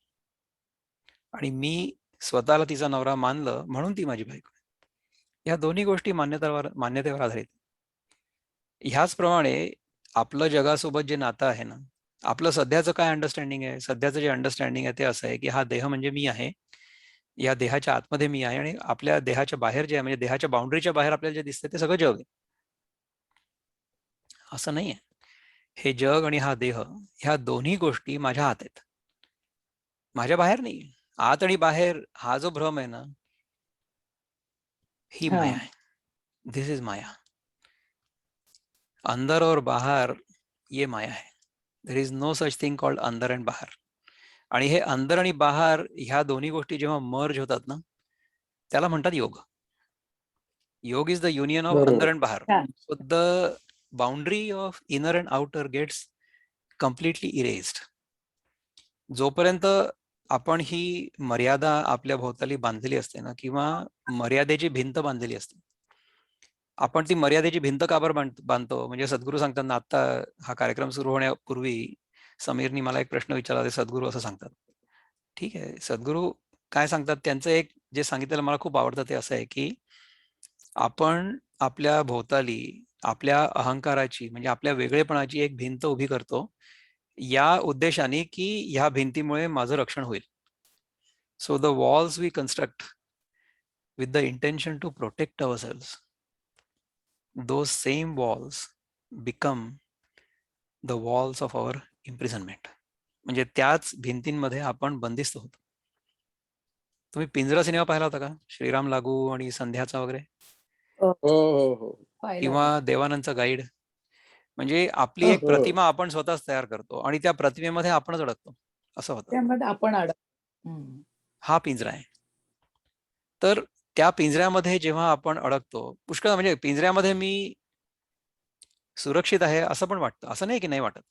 आणि मी स्वतःला तिचा नवरा मानलं म्हणून ती माझी बायको आहे. ह्या दोन्ही गोष्टी मान्यतेवर आधारित. ह्याचप्रमाणे आपलं जगासोबत जे नातं आहे ना, आपलं सध्याचं काय अंडरस्टँडिंग आहे? सध्याचं जे अंडरस्टँडिंग आहे ते असं आहे की हा देह म्हणजे मी आहे या देहाच्या आतमध्ये मी आहे आणि आपल्या देहाच्या बाहेर जे आहे म्हणजे देहाच्या बाउंड्रीच्या बाहेर आपल्याला जे दिसते ते सगळं जग आहे. असं नाहीये. हे जग आणि हा देह ह्या दोन्ही गोष्टी माझ्या आत आहेत, माझ्या बाहेर नाही. आत आणि बाहेर हा जो भ्रम आहे ना, ही हा. माया आहे. This is maya. अंदर और बाहर ये माया है. There is no such thing called अंदर अँड बाहर. आणि हे अंदर आणि बाहर ह्या दोन्ही गोष्टी जेव्हा मर्ज होतात ना, त्याला म्हणतात योग. योग इज द युनियन ऑफ बरोबर. अंदर अँड बाहर. छान. So the boundary of inner and outer gets completely erased. जोपर्यंत आपण ही मर्यादा आपल्या भोवताली बांधलेली असते ना, किंवा मर्यादेची भिंत बांधलेली असते, आपण ती मर्यादेची भिंत का बरं बांधतो? म्हणजे सद्गुरू सांगतात ना, आता हा कार्यक्रम सुरू होण्यापूर्वी समीरनी मला एक प्रश्न विचारला, ते सद्गुरू असं सांगतात. ठीक आहे, सद्गुरू काय सांगतात, त्यांचं एक जे सांगितलेलं मला खूप आवडतं ते असं आहे की आपण आपल्या भोवताली आपल्या अहंकाराची म्हणजे आपल्या वेगळेपणाची एक भिंत उभी करतो, या उद्देशाने की ह्या भिंतीमुळे माझं रक्षण होईल. So the walls we construct with the intention to protect ourselves, those same walls become the walls of our imprisonment. म्हणजे त्याच भिंतींमध्ये आपण बंदिस्त होतो. तुम्ही पिंजरा सिनेमा पाहिला होता का? श्रीराम लागू आणि संध्याचा वगैरे, हो हो हो पाहिलं. किंवा देवानंदचा गाईड? म्हणजे आपली हो. एक प्रतिमा आपण स्वतःच तयार करतो आणि त्या प्रतिमेमध्ये आपणच अडकतो, असं होतं. त्यामध्ये आपण हा पिंजरा आहे. तर त्या पिंजऱ्यामध्ये जेव्हा आपण अडकतो, पुष्कळ म्हणजे पिंजऱ्यामध्ये मी सुरक्षित आहे असं पण वाटतं, असं नाही की नाही वाटत.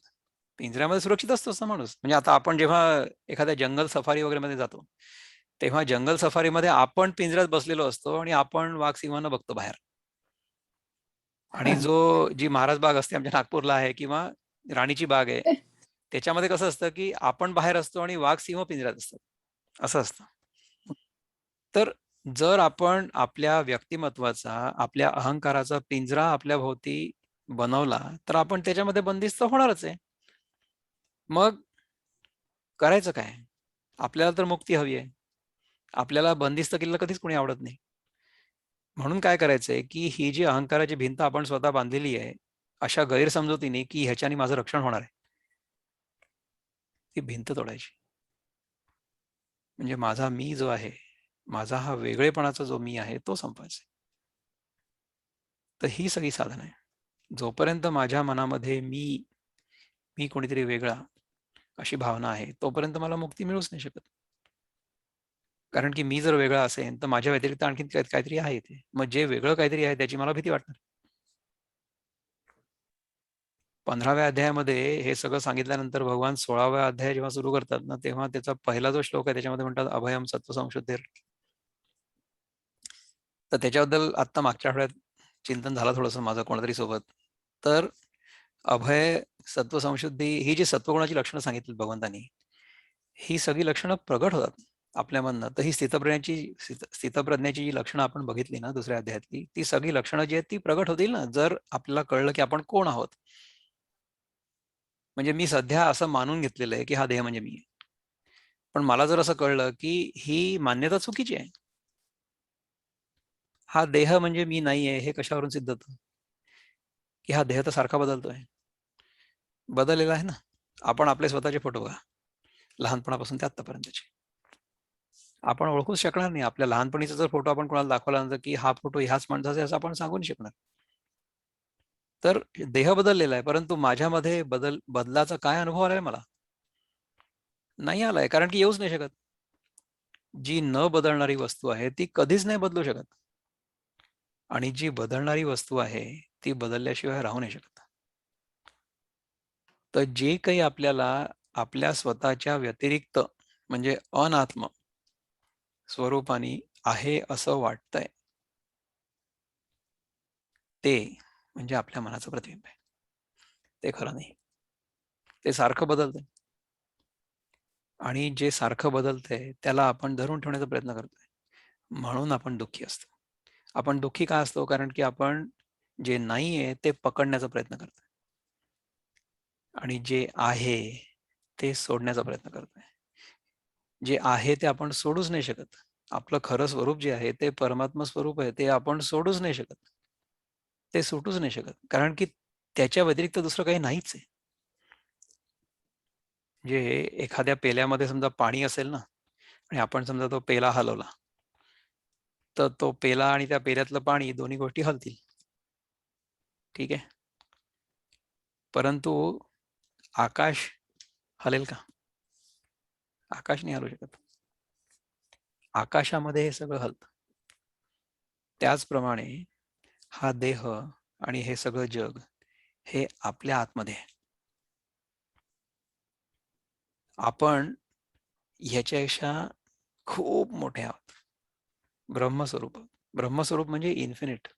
पिंजऱ्यामध्ये सुरक्षित असतोच ना माणूस. म्हणजे आता आपण जेव्हा एखाद्या जंगल सफारी वगैरे मध्ये जातो, तेव्हा जंगल सफारीमध्ये आपण पिंजऱ्यात बसलेलो असतो आणि आपण वाघ सिंहांना बघतो बाहेर. आणि जी महाराज बाग असते आमच्या नागपूरला आहे, किंवा राणीची बाग आहे, त्याच्यामध्ये कसं असतं की आपण बाहेर असतो आणि वाघ सिंह पिंजऱ्यात असतात, असं असतं. तर जर आपण आपल्या व्यक्तिमत्वाचा, आपल्या अहंकाराचा पिंजरा आपल्या भोवती बनवला, तर आपण त्याच्यामध्ये बंदिस्त होणारच आहे. मग करायचं काय? आपल्याला तर मुक्ती हवी आहे. आपल्याला बंदिस्त केलेलं कधीच कोणी आवडत नाही. म्हणून काय करायचंय की ही जी अहंकाराची भिंत आपण स्वतः बांधलेली आहे, अशा गैरसमजुतीने की ह्याच्याने माझं रक्षण होणार आहे, ती भिंत तोडायची. म्हणजे माझा मी जो आहे, माझा हा वेगळेपणाचा जो मी आहे, तो संपवायचा. तर ही सगळी साधन आहे. जोपर्यंत माझ्या मनामध्ये मी कोणीतरी वेगळा अशी भावना आहे, तोपर्यंत मला मुक्ती मिळूच नाही शकत. कारण की मी जर वेगळा असेल तर माझ्या व्यतिरिक्त आणखी काहीतरी आहे ते. मग जे वेगळं काहीतरी आहे त्याची मला भीती वाटणार. 15व्या अध्यायामध्ये हे सगळं सांगितल्यानंतर भगवान 16व्या अध्याय जेव्हा सुरू करतात ना, तेव्हा त्याचा पहिला जो श्लोक आहे त्याच्यामध्ये म्हणतात अभयम सत्व संशुद्धीर. तर त्याच्याबद्दल आता मागच्या आठवड्यात चिंतन झालं थोडंसं माझं कोणातरी सोबत. तर अभय, सत्व संशुद्धी, ही जी सत्वगुणाची लक्षणं सांगितली भगवंतांनी, ही सगळी लक्षणं प्रगट होतात आपल्यामधनं. तर ही स्थितप्रज्ञाची जी लक्षणं आपण बघितली ना दुसऱ्या अध्यायातली, ती सगळी लक्षणं जी आहेत ती प्रगट होतील ना, जर आपल्याला कळलं की आपण कोण आहोत. म्हणजे मी सध्या असं मानून घेतलेलं आहे की हा देह म्हणजे मी आहे, पण मला जर असं कळलं की ही मान्यता चुकीची आहे, हा देह म्हणजे मी नाही आहे, हे कशावरून सिद्ध होतं? की हा देह तर सारखा बदलतोय. बदललेला आहे ना. आपण आपले स्वतःचे फोटो बघा, लहानपणापासून ते आत्तापर्यंतचे. आपण ओळखूच शकणार नाही. आपल्या लहानपणीचा जर फोटो आपण कोणाला दाखवला नंतर की हा फोटो ह्याच माणसाचा आहे, असं आपण सांगू नाही शकणार. तर देह बदललेला आहे, परंतु माझ्यामध्ये बदलाचा काय अनुभव आलाय मला? नाही आलाय, कारण की येऊच नाही शकत. जी न बदलणारी वस्तू आहे ती कधीच नाही बदलू शकत, आणि जी बदलणारी वस्तू आहे ती बदलल्याशिवाय राहू नाही शकत. तर जे काही आपल्याला आपल्या स्वतःच्या व्यतिरिक्त म्हणजे अनात्म स्वरूपाने आहे असं वाटतंय, ते म्हणजे आपल्या मनाचं प्रतिबिंब आहे. ते खरं नाही. ते सारखं बदलतंय, आणि जे सारखं बदलतंय त्याला आपण धरून ठेवण्याचा प्रयत्न करतोय. म्हणून आपण दुःखी असतो. आपण दुःखी का असतो? कारण की आपण जे नाहीये ते पकडण्याचा प्रयत्न करतोय, आणि जे आहे ते सोडण्याचा प्रयत्न करतोय. जे आहे ते आपण सोडूच नाही शकत. आपलं खरं स्वरूप जे आहे ते परमात्मा स्वरूप आहे, ते आपण सोडूच नाही शकत. ते सुटूच नाही शकत. कारण की त्याच्या व्यतिरिक्त दुसरं काही नाहीच आहे. म्हणजे एखाद्या पेल्यामध्ये समजा पाणी असेल ना आणि आपण समजा तो पेला हलवला, तर तो पेला आणि त्या पेल्यातलं पाणी दोन्ही गोष्टी हलतील. ठीक आहे. परंतु आकाश हलेल का? आकाश नाही हलू शकत. आकाशामध्ये हे सगळं हलतं. त्याचप्रमाणे हा देह आणि हे सगळं जग हे आपल्या आतमध्ये आहे. आपण ह्याच्यापेक्षा खूप मोठे आहोत. ब्रह्मस्वरूप. ब्रह्मस्वरूप म्हणजे infinite.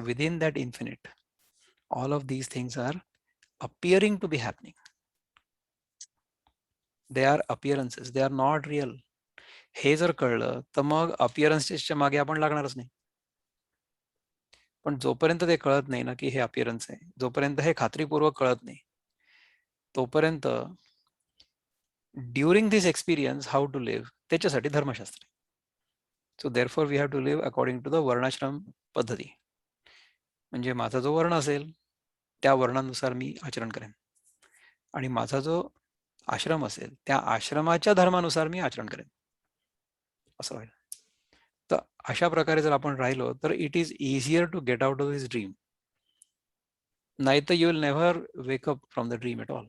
Within that infinite, all of these things are appearing to be happening. They are appearances. They are not real. हे जर कळलं तर मग अपिअरन्सेसच्या मागे आपण लागणारच नाही. पण जोपर्यंत ते कळत नाही ना की हे अपिअरन्स आहे, जोपर्यंत हे खात्रीपूर्वक कळत नाही, तोपर्यंत during this experience how to live त्याच्यासाठी धर्मशास्त्र. So therefore we have to live according to the varnashrama पद्धती. म्हणजे माझा जो वर्ण असेल त्या वर्णानुसार मी आचरण करेन आणि माझा जो आश्रम असेल त्या आश्रमाच्या धर्मानुसार मी आचरण करेन, असं होईल. तर अशा प्रकारे जर आपण राहिलो तर it is easier to get out of this dream. नाही तर you will never wake up from the dream at all.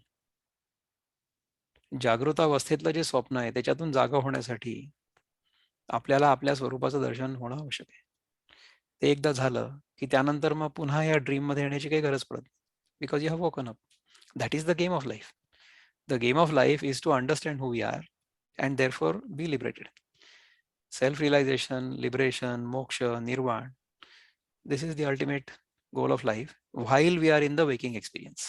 जागृत अवस्थेतलं जे स्वप्न आहे त्याच्यातून जागा होण्यासाठी आपल्याला आपल्या स्वरूपाचं दर्शन होणं आवश्यक आहे. ते एकदा झालं की त्यानंतर मग पुन्हा या ड्रीम मध्ये येण्याची काही गरज पडत नाही. Because you have woken up. That is the game of life. The game of life is to understand who we are and therefore be liberated. Self realization, liberation, moksha, nirvana. This is the ultimate goal of life while we are in the waking experience.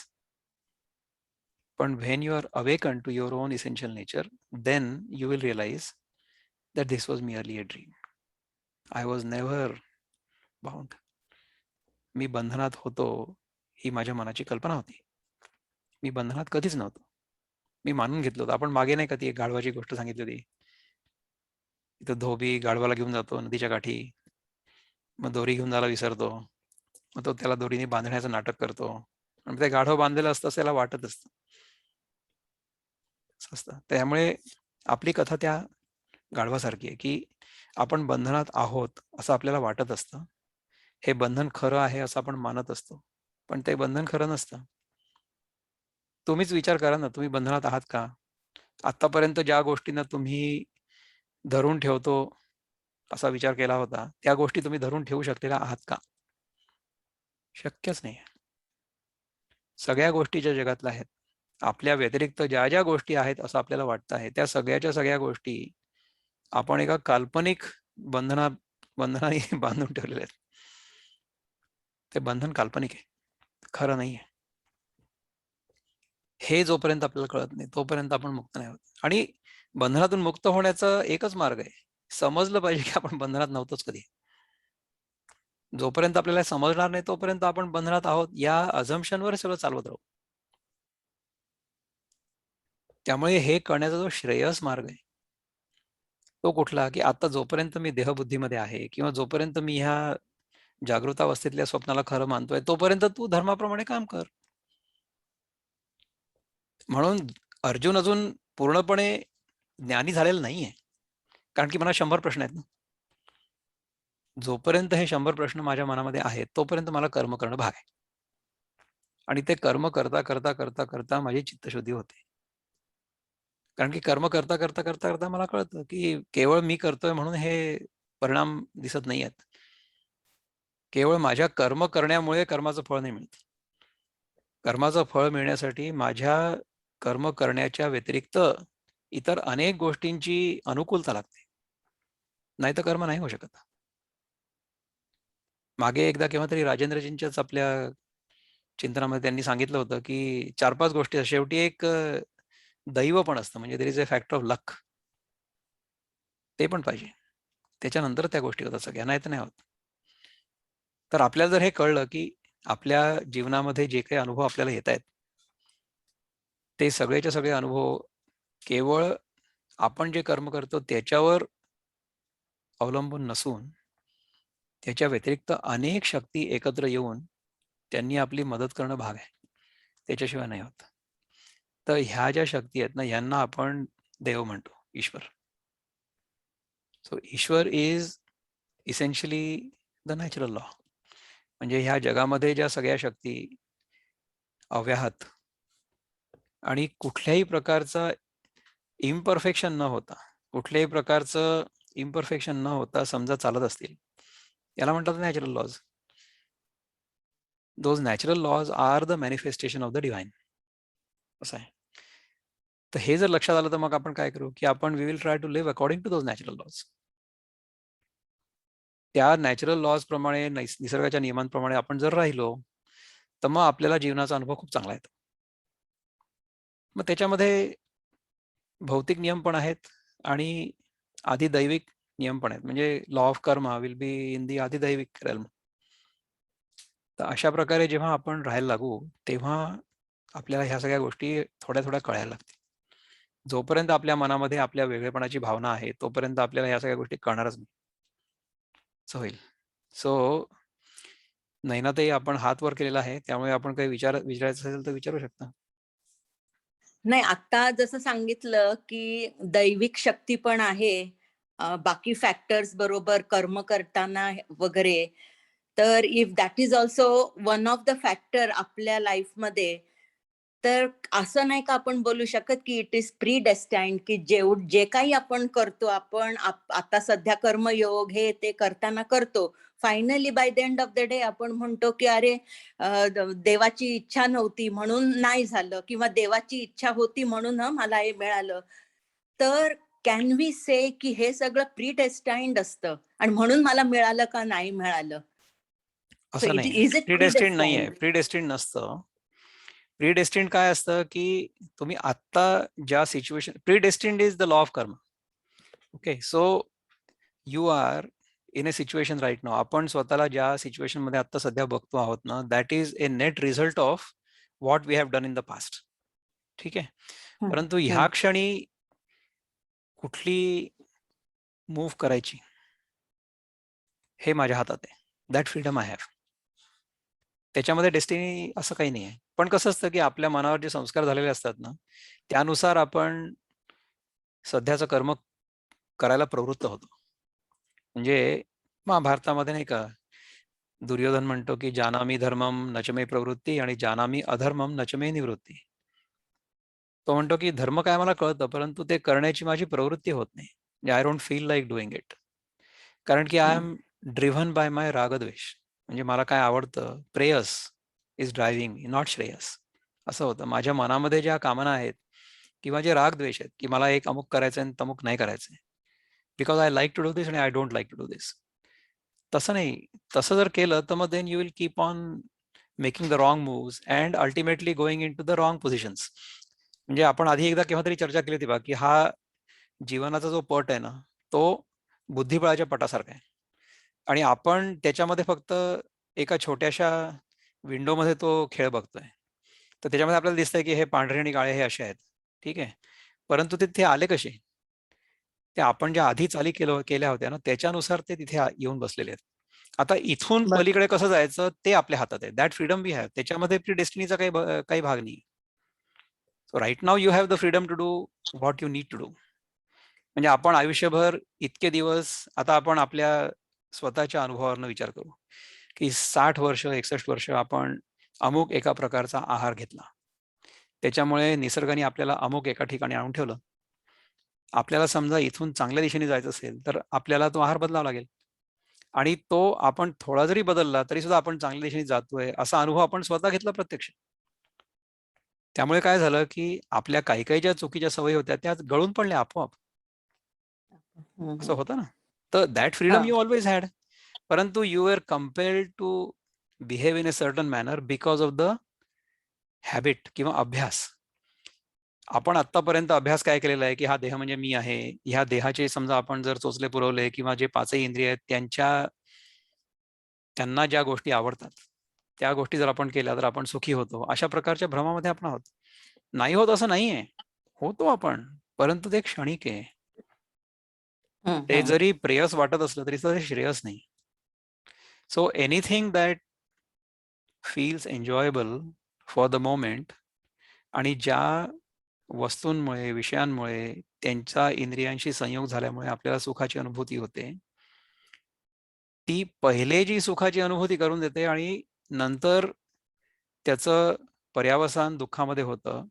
But when you are awakened to your own essential nature, then you will realize that this was merely a dream. I was never bound. मी बंधनात होतो ही माझ्या मनाची कल्पना होती. मी बंधनात कधीच नव्हतो. मी मानून घेतलं होतं. आपण मागे नाही का ती एक गाढवाची गोष्ट सांगितली होती. इथं धोबी गाढवाला घेऊन जातो नदीच्या काठी, मग दोरी घेऊन जायला विसरतो, मग तो त्याला दोरीने बांधण्याचं नाटक करतो आणि ते गाढव बांधलेलं असतं असं त्याला वाटत असतं. त्यामुळे आपली कथा त्या गाढवासारखी आहे की आपण बंधनात आहोत असं आपल्याला वाटत असतं. हे बंधन खरं आहे असं आपण मानत असतो, पण ते बंधन खरं नसतं. तुम्हीच विचार करा ना, तुम्ही बंधनात आहात का? आतापर्यंत ज्या गोष्टींना तुम्ही धरून ठेवतो असा विचार केला होता, त्या गोष्टी तुम्ही धरून ठेवू शकलेला आहात का? शक्यच नाही. सगळ्या गोष्टी ज्या जगातल्या आहेत, आपल्या व्यतिरिक्त ज्या ज्या गोष्टी आहेत असं आपल्याला वाटतं आहे, त्या सगळ्याच्या सगळ्या गोष्टी आपण एका काल्पनिक बंधनाने बांधून ठेवलेल्या आहेत. ते बंधन काल्पनिक आहे, खरं नाही आहे. हे जोपर्यंत आपल्याला कळत नाही तोपर्यंत आपण मुक्त नाही होत. आणि बंधनातून मुक्त होण्याचा एकच मार्ग आहे, समजलं पाहिजे की आपण बंधनात नव्हतोच कधी. जोपर्यंत आपल्याला समजणार नाही तोपर्यंत आपण बंधनात आहोत या अझम्पशनवर सगळं चालवत राहू. त्यामुळे हे करण्याचा जो श्रेयस मार्ग आहे तो कुठला, की आता जोपर्यंत मी देहबुद्धीमध्ये आहे किंवा जोपर्यंत मी ह्या जागृत अवस्थेतल्या स्वप्नाला खरं मानतोय तोपर्यंत तू धर्माप्रमाणे काम कर. म्हणून अर्जुन अजून पूर्णपणे ज्ञानी झालेला नाहीये, कारण की मला 100 प्रश्न आहेत ना. जोपर्यंत हे 100 प्रश्न माझ्या मनामध्ये आहेत तोपर्यंत मला कर्म करणं भाग आहे. आणि ते कर्म करता करता करता करता माझी चित्तशुद्धी होते. कारण की कर्म करता करता करता करता मला कळतं की केवळ मी करतोय म्हणून हे परिणाम दिसत नाही आहेत. केवळ माझ्या कर्म करण्यामुळे कर्माचं फळ नाही मिळत. कर्माचं फळ मिळण्यासाठी माझ्या कर्म करण्याच्या व्यतिरिक्त इतर अनेक गोष्टींची अनुकूलता लागते, नाही तर कर्म नाही होऊ शकत. मागे एकदा केव्हा तरी राजेंद्रजींच्याच आपल्या चिंतनामध्ये त्यांनी सांगितलं होतं की 4-5 गोष्टी शेवटी एक दैव पण असतं, म्हणजे there is a factor of luck. ते पण पाहिजे, त्याच्यानंतर त्या गोष्टी होतात सगळ्या, नाही तर नाही होत. तर आपल्याला जर हे कळलं की आपल्या जीवनामध्ये जे काही अनुभव आपल्याला येत आहेत ते सगळेच्या सगळे अनुभव केवळ आपण जे कर्म करतो त्याच्यावर अवलंबून नसून त्याच्या व्यतिरिक्त अनेक शक्ती एकत्र येऊन त्यांनी आपली मदत करणं भाग आहे. त्याच्याशिवाय नाही होत. तर ह्या ज्या शक्ती आहेत ना, यांना आपण देव म्हणतो, ईश्वर. सो ईश्वर is essentially the natural law. म्हणजे ह्या जगामध्ये ज्या सगळ्या शक्ती अव्याहत आणि कुठल्याही प्रकारचा इम्परफेक्शन न होता, कुठल्याही प्रकारचं इम्परफेक्शन न होता समजा चालत असतील, याला म्हणतात natural laws. Those natural laws are the manifestation of the divine. असं आहे. तर हे जर लक्षात आलं तर मग आपण काय करू, की आपण we will try to live according to those natural laws. त्या नॅचरल लॉज प्रमाणे, निसर्गाच्या नियमांप्रमाणे आपण जर राहिलो तर मग आपल्याला जीवनाचा अनुभव खूप चांगला येतो. मग त्याच्यामध्ये भौतिक नियम पण आहेत आणि आधिदैविक नियम पण आहेत. म्हणजे law of karma will be in the आधिदैविक रेल्म. तर अशा प्रकारे जेव्हा आपण राहायला लागू तेव्हा आपल्याला ह्या सगळ्या गोष्टी थोड्या थोड्या कळायला लागतील. जोपर्यंत आपल्या मनामध्ये आपल्या वेगळेपणाची भावना आहे तोपर्यंत आपल्याला ह्या सगळ्या गोष्टी कळणारच नाही. असं होईल. सो नैनाताई, आपण हात वर केलेला आहे, त्यामुळे आपण काही विचारायचं असेल तर विचारू शकता. नाही, आता जसं सांगितलं की दैविक शक्ती पण आहे, बाकी फॅक्टर्स बरोबर कर्म करताना वगैरे. तर if that is also one of the factor आपल्या लाईफमध्ये, तर असं नाही का आपण बोलू शकत की इट इज प्री डेस्टाइन्ड, की जे काही आपण करतो, आपण आता सध्या कर्मयोग हे ते करताना करतो, finally by the end of the day आपण म्हणतो की अरे देवाची इच्छा नव्हती म्हणून नाही झालं, किंवा देवाची इच्छा होती म्हणून मला हे मिळालं. तर कॅन वी से की हे सगळं प्री डेस्टाइन्ड असतं आणि म्हणून मला मिळालं का नाही मिळालं? असं नाही, इज इट प्रीडेस्टिन्ड नाही आहे, प्रीडेस्टिन्ड नसतं. प्रीडेस्टिन्ड काय असतं की तुम्ही आता ज्या situation, predestined is the law of karma. Okay, so you are in a situation right now. आपण स्वतःला ज्या सिच्युएशन मध्ये आता सध्या बघतो आहोत ना, that is a net result of what we have done in the past. ठीक आहे. परंतु ह्या क्षणी कुठली मूव्ह करायची हे माझ्या हातात आहे. That freedom I have. त्याच्यामध्ये डेस्टिनी असं काही नाही आहे. पण कसं असतं की आपल्या मनावर जे संस्कार झालेले असतात ना, त्यानुसार आपण सध्याचं कर्म करायला प्रवृत्त होतो. म्हणजे महाभारतामध्ये नाही का, दुर्योधन म्हणतो की जानामी धर्मम नचमे प्रवृत्ती आणि जानामी अधर्मम नचमे निवृत्ती. तो म्हणतो की धर्म काय मला कळतं, परंतु ते करण्याची माझी प्रवृत्ती होत नाही. I don't feel like doing it. कारण की I am driven by my रागद्वेष. म्हणजे मला काय आवडतं, प्रेयस इज ड्रायव्हिंग मी, नॉट श्रेयस. असं होतं. माझ्या मनामध्ये ज्या कामना आहेत किंवा जे रागद्वेष आहेत की मला एक अमुक करायचं आणि तमुक नाही करायचंय, because I like to do this आणि I don't like to do this. तसं नाही. तसं जर केलं तर मग then you will keep on making the wrong moves and ultimately going in to the wrong positions. म्हणजे आपण आधी एकदा केव्हा तरी चर्चा केली होती बा की हा जीवनाचा जो पट आहे ना, तो बुद्धिबळाच्या पटासारखा आहे आणि आपण त्याच्यामध्ये फक्त एका छोट्याशा विंडोमध्ये तो खेळ बघतोय. तर त्याच्यामध्ये आपल्याला दिसतंय की हे पांढरे आणि काळे हे असे आहेत. ठीक आहे. परंतु ते आले कसे? ते आपण ज्या आधी चाली केल्या होत्या ना, त्याच्यानुसार ते तिथे येऊन बसलेले आहेत. आता इथून पलीकडे कसं जायचं ते आपल्या हातात आहे. That freedom we have. त्याच्यामध्ये प्री डेस्टिनीचा काही भाग नाही. So right now you have the freedom to do what you need to do. म्हणजे आपण आयुष्यभर इतके दिवस, आता आपण आपल्या स्वतःच्या अनुभवावरनं विचार करू की 60 वर्ष 61 वर्ष आपण अमुक एका प्रकारचा आहार घेतला, त्याच्यामुळे निसर्गाने आपल्याला अमुक एका ठिकाणी आणून ठेवलं. आपल्याला समजा इथून चांगल्या दिशेने जायचं असेल तर आपल्याला तो आहार बदलावा लागेल आणि तो आपण थोडा जरी बदलला तरी सुद्धा आपण चांगल्या दिशेने जातोय असा अनुभव आपण स्वतः घेतला प्रत्यक्ष. त्यामुळे काय झालं की आपल्या काही काही ज्या चुकीच्या सवयी होत्या त्या गळून पडल्या आपोआप. असं होतं ना. तर that freedom you always had, परंतु you are compelled to behave in a certain manner because of the habit किंवा अभ्यास. आपण आतापर्यंत अभ्यास काय केलेला आहे की हा देह म्हणजे मी आहे. ह्या देहाचे समजा आपण जर चोचले पुरवले किंवा जे पाचही इंद्रिय आहेत त्यांना ज्या गोष्टी आवडतात त्या गोष्टी जर आपण केल्या तर आपण सुखी होतो. अशा प्रकारच्या भ्रमामध्ये आपण आहोत. नाही होत असं नाहीये, होतो आपण, परंतु ते क्षणिक आहे. ते जरी प्रेयस वाटत असलं तरी ते श्रेयस नाही. So anything that feels enjoyable for the moment आणि ज्या वस्तूंमुळे विषयांमुळे त्यांचा इंद्रियांशी संयोग झाल्यामुळे आपल्याला सुखाची अनुभूती होते, ती पहिले जी सुखाची अनुभूती करून देते आणि नंतर त्याचं पर्यावसान दुःखामध्ये होतं.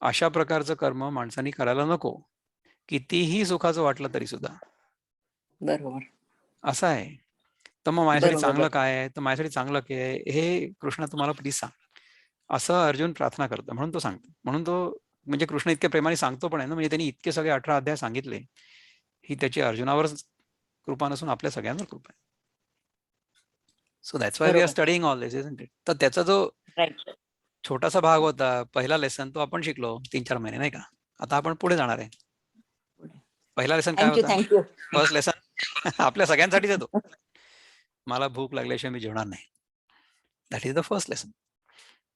अशा प्रकारचं कर्म माणसांनी करायला नको, कितीही सुखाचं वाटलं तरी सुद्धा. बरोबर. असं आहे. तर मग माझ्यासाठी बरोबर चांगलं आहे. काय आहे, तर माझ्यासाठी चांगलं काय आहे, हे कृष्ण तुम्हाला प्लीज सांग, असं अर्जुन प्रार्थना करतो. म्हणून तो सांगतो. म्हणून तो म्हणजे कृष्ण इतक्या प्रेमाने सांगतो पण आहे ना, म्हणजे त्यांनी इतके सगळे 18 अध्याय सांगितले, ही त्याची अर्जुनावरच कृपा नसून आपल्या सगळ्यांवर कृपा आहे. So that's why we are बरोबर. Studying all this, isn't it? तर त्याचा जो राईट. छोटासा भाग होता, पहिला लेसन, तो आपण शिकलो 3-4 महिने, नाही का? आता आपण पुढे जाणार आहे. पहिला लेसन काय थँक्यू होता? थँक्यू. फर्स्ट लेसन आपल्या सगळ्यांसाठीच येतो. मला भूक लागल्याशिवाय मी जेवणार नाही. That is the first lesson.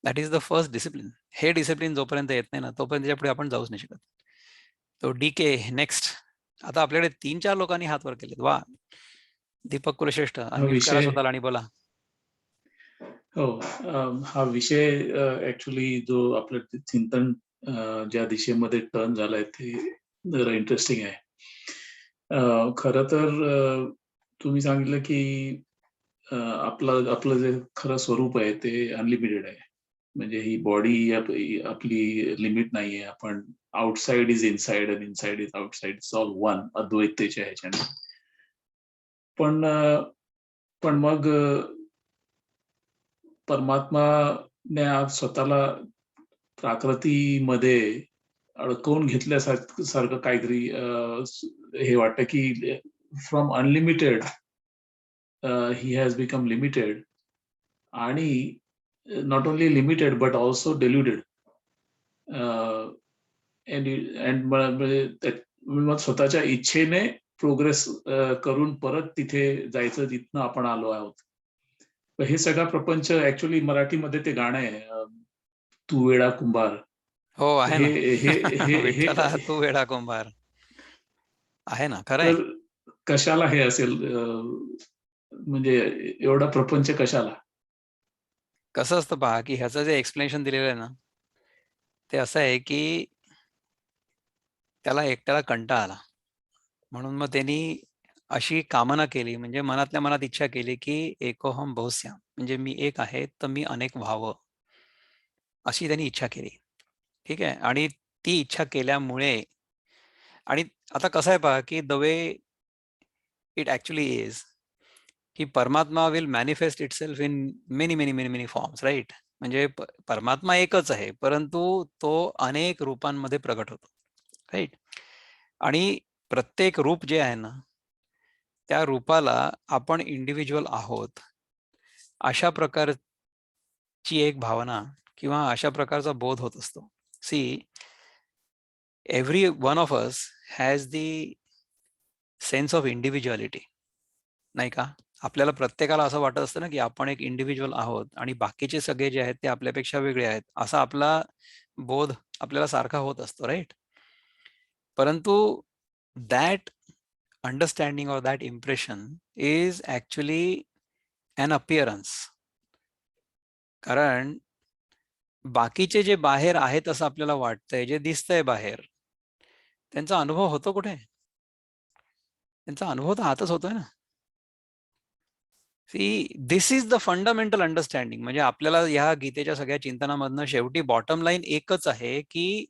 That is the first discipline. हे डिसिप्लिन जोपर्यंत येत नाही ना, तोपर्यंत त्याच्या पुढे आपण जाऊच नाही शकत. तो डीके नेक्स्ट. आता आपल्याकडे 3-4 लोकांनी हात वर केलेत. वा. दीपक कुलश्रेष्ठ, अनम्यूट करा स्वतःला आणि बोला. हो, हा विषय ऍक्च्युली जो आपलं चिंतन ज्या दिशेमध्ये टर्न झालाय ते जरा इंटरेस्टिंग आहे. खरं तर तुम्ही सांगितलं की आपलं जे खरं स्वरूप आहे ते अनलिमिटेड आहे. म्हणजे ही बॉडी आपली लिमिट नाहीये. आपण outside is inside and inside is outside. It's all one, अद्वैततेच्या ह्याच्याने. पण मग परमात्माने आज स्वतःला प्राकृतीमध्ये अडकवून घेतल्यासारखं काहीतरी हे वाटतं की from unlimited he has become limited, आणि not only limited but also diluted. मग स्वतःच्या इच्छेने प्रोग्रेस करून परत तिथे जायचं जिथनं आपण आलो आहोत. हे सगळा प्रपंच ऍक्च्युली मराठीमध्ये ते गाणं आहे, तू वेडा कुंभार. हो, आहे ना. हे विठ्ठला तू वेडा कुंभार. आहे ना, खरं आहे. तर कशाला हे असेल, म्हणजे एवढा प्रपंच कशाला? कसं असतं पहा, की ह्याचं जे एक्सप्लेनेशन दिलेलं आहे ना, ते असं आहे की त्याला एकट्याला कंटाळा आला. म्हणून मग त्यांनी अशी कामना केली, म्हणजे मनातल्या मनात इच्छा केली की एकोहम बहुस्याम, म्हणजे मी एक आहे तर मी अनेक व्हावं, अशी त्यांनी इच्छा केली. ठीक आहे. आणि ती इच्छा केल्यामुळे, आणि आता कसं आहे पहा, की the way it actually is, की परमात्मा will manifest itself in many many many many forms, right? म्हणजे परमात्मा एकच आहे, परंतु तो अनेक रूपांमध्ये प्रगट होतो, राईट? आणि प्रत्येक रूप जे आहे ना, त्या रूपाला आपण इंडिव्हिज्युअल आहोत, अशा प्रकारची एक भावना किंवा अशा प्रकारचा बोध होत असतो. See, every one of us has the sense of individuality, नाही का? आपल्याला प्रत्येकाला असं वाटत असतं ना, की आपण एक इंडिव्हिज्युअल आहोत आणि बाकीचे सगळे जे आहेत ते आपल्यापेक्षा वेगळे आहेत, असा आपला बोध आपल्याला सारखा होत असतो, राईट? परंतु that understanding or that impression is actually an appearance. कारण बाकीचे जे बाहेर आहेत असं आपल्याला वाटतंय, जे दिसतंय बाहेर, त्यांचा अनुभव होतो कुठे? त्यांचा अनुभव तर आतच होतोय ना. See, this is the fundamental understanding. म्हणजे आपल्याला ह्या गीतेच्या सगळ्या चिंतनामधनं शेवटी बॉटम लाईन एकच आहे, की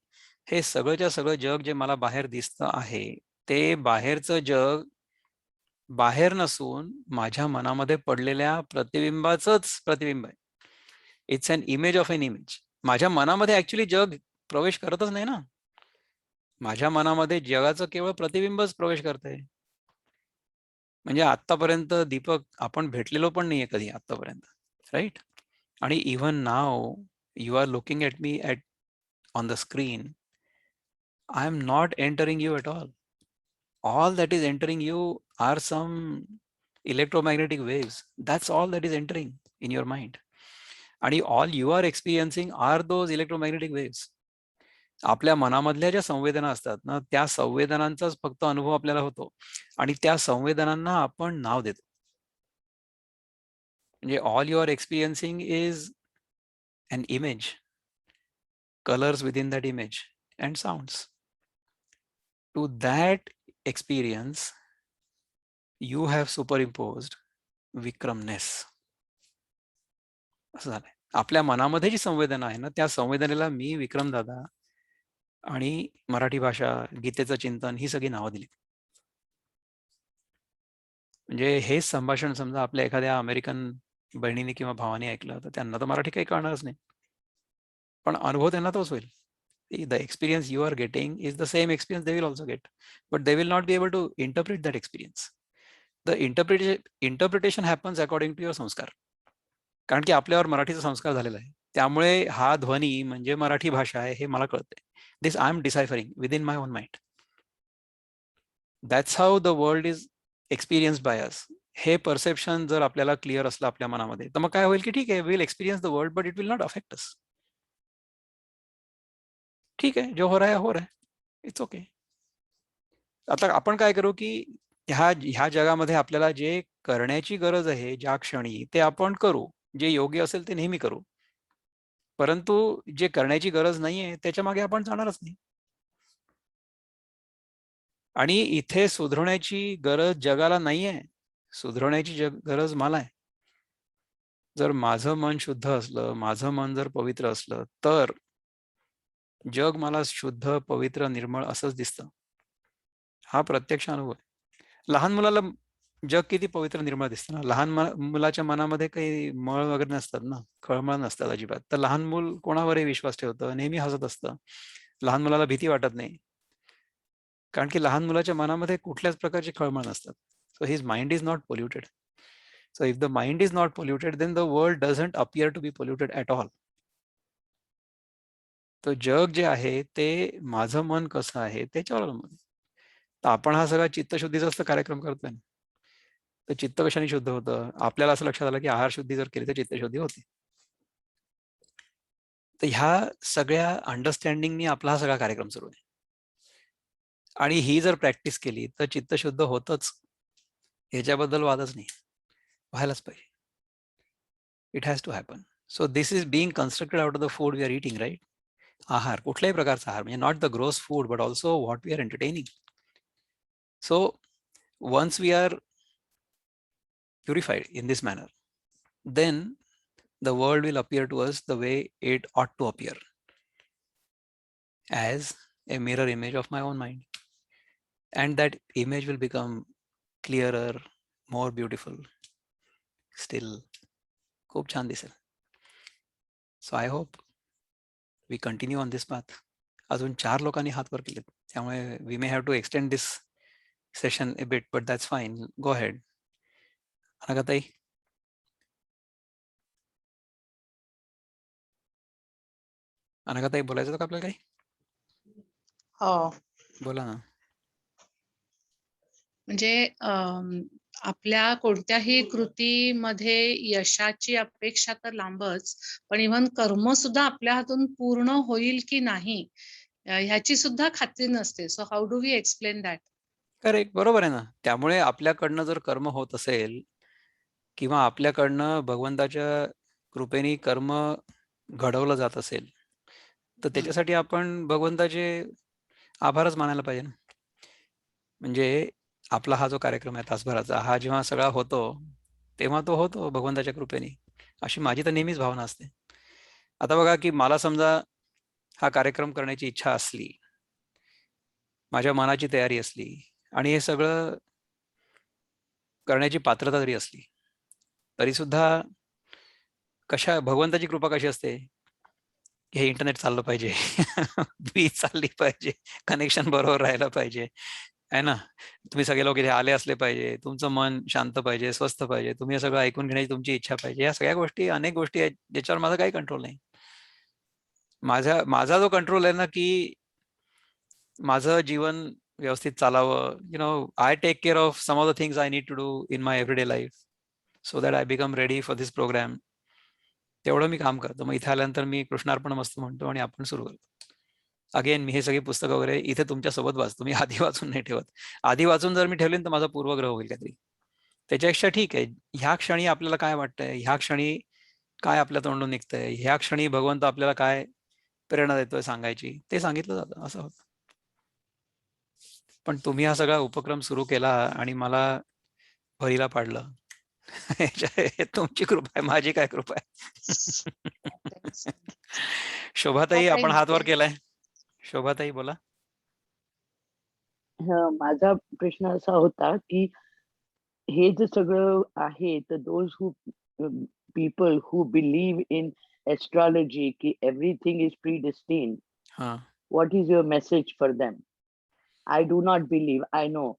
हे सगळंच्या सगळं जग जे मला बाहेर दिसतं आहे, ते बाहेरचं जग बाहेर नसून माझ्या मनामध्ये पडलेल्या प्रतिबिंबाचंच प्रतिबिंब आहे. It's an image of an image. माझ्या मनामध्ये ऍक्च्युली जग प्रवेश करतच नाही ना. माझ्या मनामध्ये जगाचं केवळ प्रतिबिंबच प्रवेश करतंय. म्हणजे आतापर्यंत दीपक आपण भेटलेलो पण नाहीये कधी आतापर्यंत, राईट? आणि even now you are looking at me on the screen. I am not entering you at all. All that is entering you are some electromagnetic waves. That's all that is entering in your mind. And all you are experiencing are those electromagnetic waves. आपल्या मनामधल्या ज्या संवेदना असतात ना, त्या संवेदनांचाच फक्त अनुभव आपल्याला होतो आणि त्या संवेदनांना आपण नाव देतो. म्हणजे all you are experiencing is an image, colors within that image, and sounds. To that experience, you have superimposed विक्रमनेस. असं झालंय. आपल्या मनामध्ये जी संवेदना आहे ना, त्या संवेदनेला मी विक्रम दादा आणि मराठी भाषा, गीतेचं चिंतन ही सगळी नावं दिली. म्हणजे हेच संभाषण समजा आपल्या एखाद्या अमेरिकन बहिणीने किंवा भावाने ऐकलं तर त्यांना तर मराठी काही कळणारच नाही, पण अनुभव त्यांना तोच होईल. The experience you are getting is the same experience they will also get, but they will not be able to interpret that experience. The interpretation happens according to your संस्कार. कारण की आपल्यावर मराठीचा संस्कार झालेला आहे, त्यामुळे हा ध्वनी म्हणजे मराठी भाषा आहे हे मला कळतंय. This I am deciphering within my own mind. That's how the world is experienced by us. हे परसेप्शन जर आपल्याला क्लिअर असलं आपल्या मनामध्ये, तर मग काय होईल की ठीक आहे, we will experience the world but it will not affect us. ठीक आहे, जो हो रहा है हो रहा है, इट्स ओके. आता आपण काय करू की ह्या जगामध्ये आपल्याला जे करण्याची गरज आहे ज्या क्षणी, ते आपण करू. जे योग्य असेल ते नेहमी करू, परंतु जे करण्याची गरज नाहीये त्याच्या मागे आपण जाणारच नाही. आणि इथे सुधारण्याची गरज जगाला नाहीये, सुधारण्याची गरज मला आहे. जर माझं मन शुद्ध असलं, माझं मन जर पवित्र असलं, तर जग मला शुद्ध, पवित्र, निर्मळ असंच दिसतं. हा प्रत्यक्ष अनुभव आहे. लहान मुलाला जग किती पवित्र निर्मळ दिसतं ना. लहान मुलाच्या मनामध्ये काही मळ वगैरे नसतात ना, खळमळ नसतात अजिबात. तर लहान मूल कोणावरही विश्वास ठेवतं, नेहमी हसत असतं. लहान मुलाला भीती वाटत नाही, कारण की लहान मुलाच्या मनामध्ये कुठल्याच प्रकारची खळमळ नसतात. So his mind is not polluted. So if the mind is not polluted, then the world doesn't appear to be polluted at all. तर जग जे आहे ते माझं मन कसं आहे त्याच्यावर अवलंबून. तर आपण हा सगळा चित्तशुद्धीचाच कार्यक्रम करतोय. तर चित्त कशाने शुद्ध होतं? आपल्याला असं लक्षात आलं की आहार शुद्धी जर केली तर चित्तशुद्धी होते. तर ह्या सगळ्या अंडरस्टँडिंगनी आपला हा सगळा कार्यक्रम सुरू आहे. आणि ही जर प्रॅक्टिस केली तर चित्तशुद्ध होतच, ह्याच्याबद्दल वादच नाही. व्हायलाच पाहिजे. It has to happen. So this is being constructed out of the food we are eating, right? आहार, कुठल्याही प्रकारचा आहार, म्हणजे not the gross food but also what we are entertaining. So once we are purified in this manner, then the world will appear to us the way it ought to appear, as a mirror image of my own mind, and that image will become clearer, more beautiful, still खूप छान दिसेल. So I hope we continue on this path. अजून 4 लोकांनी हात वर केलेत, त्यामुळे we may have to extend this session a bit, but that's fine. Go ahead. अनघाताई. अनघाताई, बोलायचं का आपल्याला काही? हो. बोला ना. म्हणजे आपल्या कोणत्याही कृतीमध्ये यशाची अपेक्षा तर लांबच, पण इव्हन कर्म सुद्धा आपल्या हातून पूर्ण होईल की नाही ह्याची सुद्धा खात्री नसते. So how do we explain that? Correct, बरोबर आहे ना. त्यामुळे आपल्याकडनं जर कर्म होत असेल किंवा आपल्याकडनं भगवंताच्या कृपेने कर्म घडवलं जात असेल, तर त्याच्यासाठी आपण भगवंताचे आभारच मानायला पाहिजे ना. म्हणजे आपला हा जो कार्यक्रम आहे तासभराचा, हा जेव्हा सगळा होतो तेव्हा तो होतो भगवंताच्या कृपेने, अशी माझी तर नेहमीच भावना असते. आता बघा की मला समजा हा कार्यक्रम करण्याची इच्छा असली, माझ्या मनाची तयारी असली आणि हे सगळं करण्याची पात्रता जरी असली, तरी सुद्धा कशा भगवंताची कृपा कशी असते, हे इंटरनेट चाललं पाहिजे, वीज चालली पाहिजे, कनेक्शन बरोबर राहायला पाहिजे, आहे ना. तुम्ही सगळे लोक इथे आले असले पाहिजे, तुमचं मन शांत पाहिजे, स्वस्थ पाहिजे, तुम्ही हे सगळं ऐकून घेण्याची तुमची इच्छा पाहिजे. या सगळ्या गोष्टी, अनेक गोष्टी आहेत ज्याच्यावर माझा काही कंट्रोल नाही. माझा जो कंट्रोल आहे ना, की माझं जीवन व्यवस्थित चालावं. I take care of some of the things I need to do in my everyday life, so that I become ready for this programme. तेवढं मी काम करतो. मग इथे आल्यानंतर मी कृष्णार्पण मस्त म्हणतो आणि आपण सुरू करतो. अगेन मी हे सगळी पुस्तकं वगैरे इथे तुमच्या सोबत वाचतो, मी आधी वाचून नाही ठेवत. आधी वाचून जर मी ठेवले तर माझा पूर्वग्रह होईल काहीतरी. त्याच्यापेक्षा ठीक आहे, ह्या क्षणी आपल्याला काय वाटतंय, ह्या क्षणी काय आपल्या तोंडून निघतंय, ह्या क्षणी भगवंत आपल्याला काय प्रेरणा देतोय सांगायची, ते सांगितलं जातं, असं होतं. पण तुम्ही हा सगळा उपक्रम सुरू केला आणि मला भरीला पाडलं. हे तुमची कृपा आहे, माझी काय कृपा आहे. शोभाताई, आपण हात वर केलाय. शोभाताई बोला. माझा प्रश्न असा होता की हे जे सगळं आहे तर those who people who believe in astrology की एव्हरीथिंग इज प्रीडेस्टिन्ड, हा, what is your message for them? I do not believe, I know.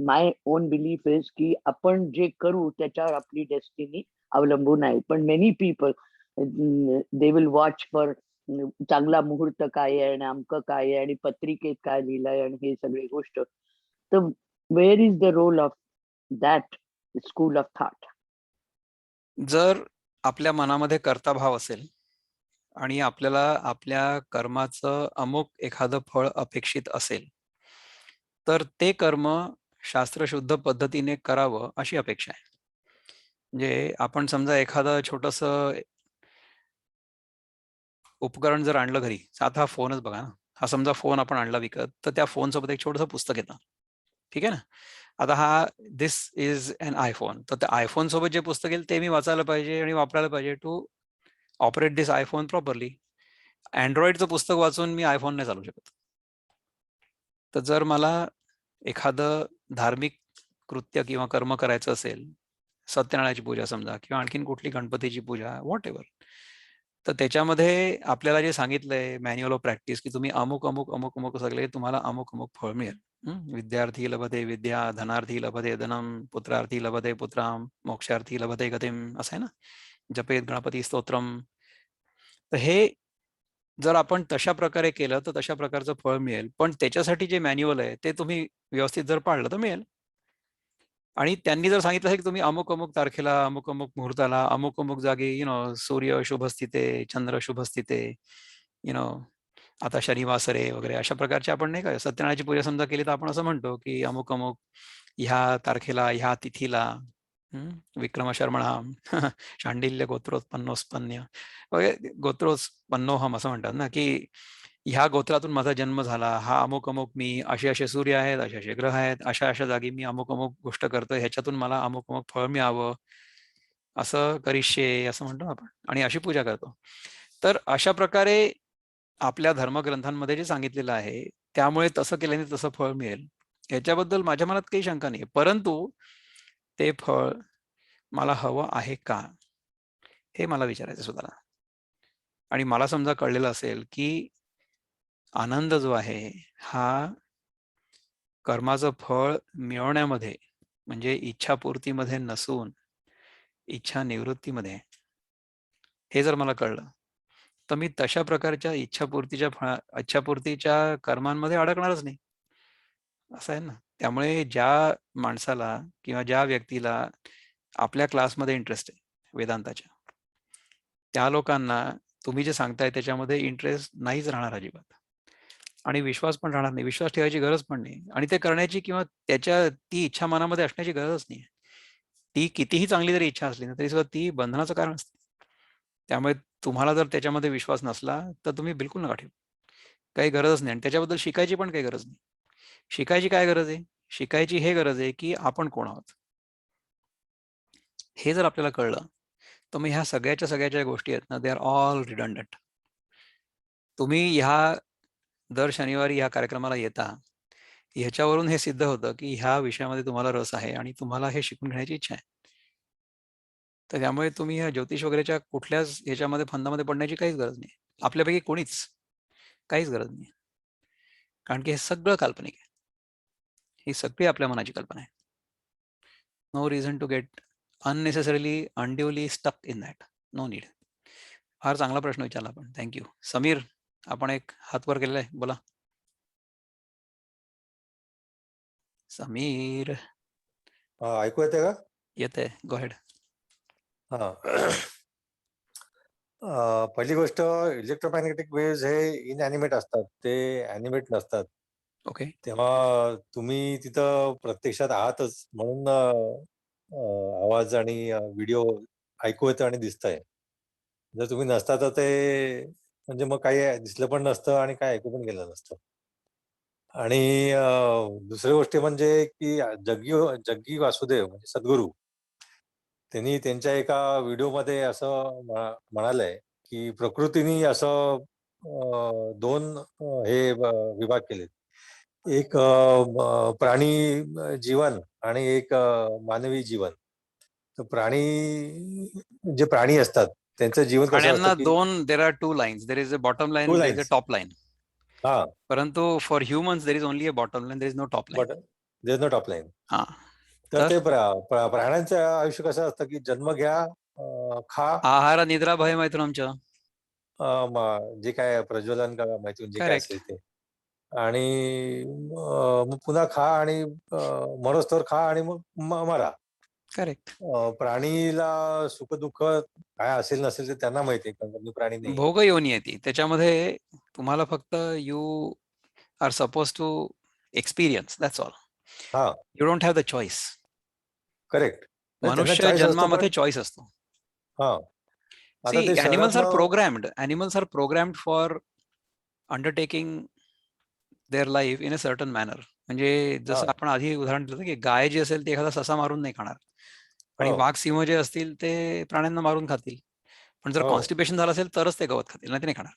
My own belief is की आपण जे करू त्याच्यावर आपली डेस्टिनी अवलंबून आहे. पण many people they will watch for चांगला मुहूर्त काय आहे आणि अमकं काय आहे आणि पत्रिकेत काय लिहिलंय आणि हे सगळी गोष्ट. तर where is the role of that school of thought? जर आपल्या मनामध्ये कर्ताभाव असेल आणि आपल्याला आपल्या कर्माचं अमुक एखादं फळ अपेक्षित असेल, तर ते कर्म शास्त्रशुद्ध पद्धतीने करावं अशी अपेक्षा आहे. म्हणजे आपण समजा एखादं छोटस उपकरण जर आणलं घरी, साधा फोनच बघा ना, हा समजा फोन आपण आणला विकत, तर त्या फोन सोबत एक छोटस पुस्तक येतं, ठीक आहे ना. आता हा दिस इज एन आयफोन, तर त्या आयफोन सोबत जे पुस्तक येईल ते मी वाचायला पाहिजे आणि वापरायला पाहिजे to operate this iPhone properly. अँड्रॉइडचं पुस्तक वाचून मी आयफोन नाही चालू शकत. तर जर मला एखादं धार्मिक कृत्य किंवा कर्म करायचं असेल, सत्यनारायणाची पूजा समजा किंवा आणखीन कुठली गणपतीची पूजा, व्हॉट एव्हर, तर त्याच्यामध्ये आपल्याला जे सांगितलंय मॅन्युअल ऑफ प्रॅक्टिस की तुम्ही अमुक अमुक अमुक अमुक सगळे तुम्हाला अमुक अमुक फळ मिळेल. विद्यार्थी लभते विद्या, धनार्थी लभते धनम, पुत्रार्थी लभते पुत्राम, मोक्षार्थी लभते गतिम, असं आहे ना, जपेत गणपती स्तोत्रम. तर हे जर आपण तशा प्रकारे केलं तर तशा प्रकारचं फळ मिळेल. पण त्याच्यासाठी जे मॅन्युअल आहे ते तुम्ही व्यवस्थित जर पाळलं तर मिळेल. आणि त्यांनी जर सांगितलं की तुम्ही अमुक अमुक तारखेला, अमुक अमुक मुहूर्ताला, अमुक अमुक जागी सूर्य शुभ स्थिते, चंद्र शुभ स्थिते, आता शनिवासरे वगैरे अशा प्रकारचे आपण नाही का सत्यनारायणाची पूजा समजा केली तर आपण असं म्हणतो की अमुक अमुक ह्या तारखेला ह्या तिथीला विक्रम शर्मणाम शांडिल्य गोत्रोत्पन्नोत्पन्न वगैरे गोत्रोत्पन्नोहम असं म्हणतात ना, की ह्या गोत्रातून माझा जन्म झाला, हा अमुक अमुक, मी असे असे सूर्य आहेत, असे असे ग्रह आहेत, अशा अशा जागी मी अमुक अमुक गोष्ट करतोय, ह्याच्यातून मला अमुक अमुक फळ मिळावं, असं करिष्ये असं म्हणतो आपण आणि अशी पूजा करतो. तर अशा प्रकारे आपल्या धर्मग्रंथांमध्ये जे सांगितलेलं आहे त्यामुळे तसं केल्याने तसं फळ मिळेल याच्याबद्दल माझ्या मनात काही शंका नाही. परंतु ते फळ मला हवं आहे का, हे मला विचारायचं स्वतःला. आणि मला समजा कळलेलं असेल की आनंद जो आहे हा कर्माचं फळ मिळवण्यामध्ये म्हणजे इच्छापूर्तीमध्ये नसून इच्छा निवृत्तीमध्ये, हे जर मला कळलं तर मी तशा प्रकारच्या इच्छापूर्तीच्या कर्मांमध्ये अडकणारच नाही, असं आहे ना. त्यामुळे ज्या माणसाला किंवा ज्या व्यक्तीला आपल्या क्लासमध्ये इंटरेस्ट आहे वेदांताच्या, त्या लोकांना तुम्ही जे सांगताय त्याच्यामध्ये इंटरेस्ट नाहीच राहणार अजिबात, आणि विश्वास पण राहणार नाही, विश्वास ठेवायची गरज पण नाही, आणि ते करण्याची किंवा ती इच्छा मनामध्ये असण्याची गरजच नाही. ती कितीही चांगली जरी इच्छा असली ना तरी सुद्धा ती बंधनाचं कारण असते. त्यामुळे तुम्हाला जर त्याच्यामध्ये विश्वास नसला तर तुम्ही बिलकुल नका ठेवू, काही गरजच नाही. आणि त्याच्याबद्दल शिकायची पण काही गरज नाही. शिकायची काय गरज आहे? शिकायची हे गरज आहे की आपण कोण आहोत, हे जर आपल्याला कळलं तर मग ह्या सगळ्याच्या गोष्टी आहेत ना, दे आर ऑल रिडंडंट. तुम्ही ह्या दर शनिवारी ह्या कार्यक्रमाला येता, ह्याच्यावरून हे सिद्ध होतं की ह्या विषयामध्ये तुम्हाला रस आहे आणि तुम्हाला हे शिकून घेण्याची इच्छा आहे. तर त्यामुळे तुम्ही ह्या ज्योतिष वगैरेच्या कुठल्याच ह्याच्यामध्ये फंदामध्ये पडण्याची काहीच गरज नाही. आपल्यापैकी कोणीच काहीच गरज नाही, कारण की हे सगळं काल्पनिक आहे. ही सगळी आपल्या मनाची कल्पना आहे. No reason to get unnecessarily unduly stuck in that, no need. फार चांगला प्रश्न विचारला आपण, थँक्यू. समीर, आपण एक हात वर केलेला आहे, बोला. समीर ऐकू येते का? येते, गो हेड. हा. पहिली गोष्ट, इलेक्ट्रोमॅग्नेटिक वेव्हज हे इनॅनिमेट असतात, ते ॲनिमेट नसतात. ओके. तेव्हा तुम्ही तिथं प्रत्यक्षात आहातच, म्हणून आवाज आणि व्हिडिओ ऐकू येतं आणि दिसतंय. जर तुम्ही नसता तर ते म्हणजे मग काही दिसलं पण नसतं आणि काय ऐकू पण गेलं नसतं. आणि दुसरी गोष्ट म्हणजे की जग्गी वासुदेव म्हणजे सद्गुरू, त्यांनी त्यांच्या एका व्हिडिओमध्ये असं म्हणालंय की प्रकृतीने असं 2 विभाग केलेत. एक प्राणी जीवन आणि एक मानवी जीवन. तर जे प्राणी असतात त्यांचं जीवन कसं असतं प्राण्यांना की 2 there are 2 lines. There is a bottom line, 2 there is a lines. Top line. हां, परंतु for humans there is only a bottom line, there is no top line. But there is no top line. हां. तर तर ते प्राण्यांचं आयुष्य कसं असतं की जन्म घ्या, खा, आहार, निद्रा, भय, मैथुन आमचं. जे काय प्रज्वलन का मैथून जे काय करेक्ट. असेल ते. आणि मग पुन्हा खा आणि मरोस्तवर खा आणि मग मरा. करेक्ट. प्राणीला सुख-दुःख काय असेल नसेल ते त्यांना माहिती आहे, कारण मी प्राणी नाहीये. भोग योनी आहे ती. त्याच्यामध्ये तुम्हाला फक्त you are suppose to experience, that's all. हां, you don't have the choice. Correct. नाही त्यांना मनुष्य चॉईस असतो जन्मामध्ये पण चॉईस असतो. हां. आता सी, ते एनिमल्स आर शहरातनं programmed. Animals are programmed for undertaking their life in a certain manner. म्हणजे जसं हां, आपण आधी उदाहरण दिलं की गाय जी असेल ती एखादा ससा मारून नाही खाणार, आणि हो, वाघ, सिंह जे असतील ते प्राण्यांना मारून खातील. पण जर हो, कॉन्स्टिपेशन झालं असेल तरच ते गवत खातील, नाही ते नाही खाणार.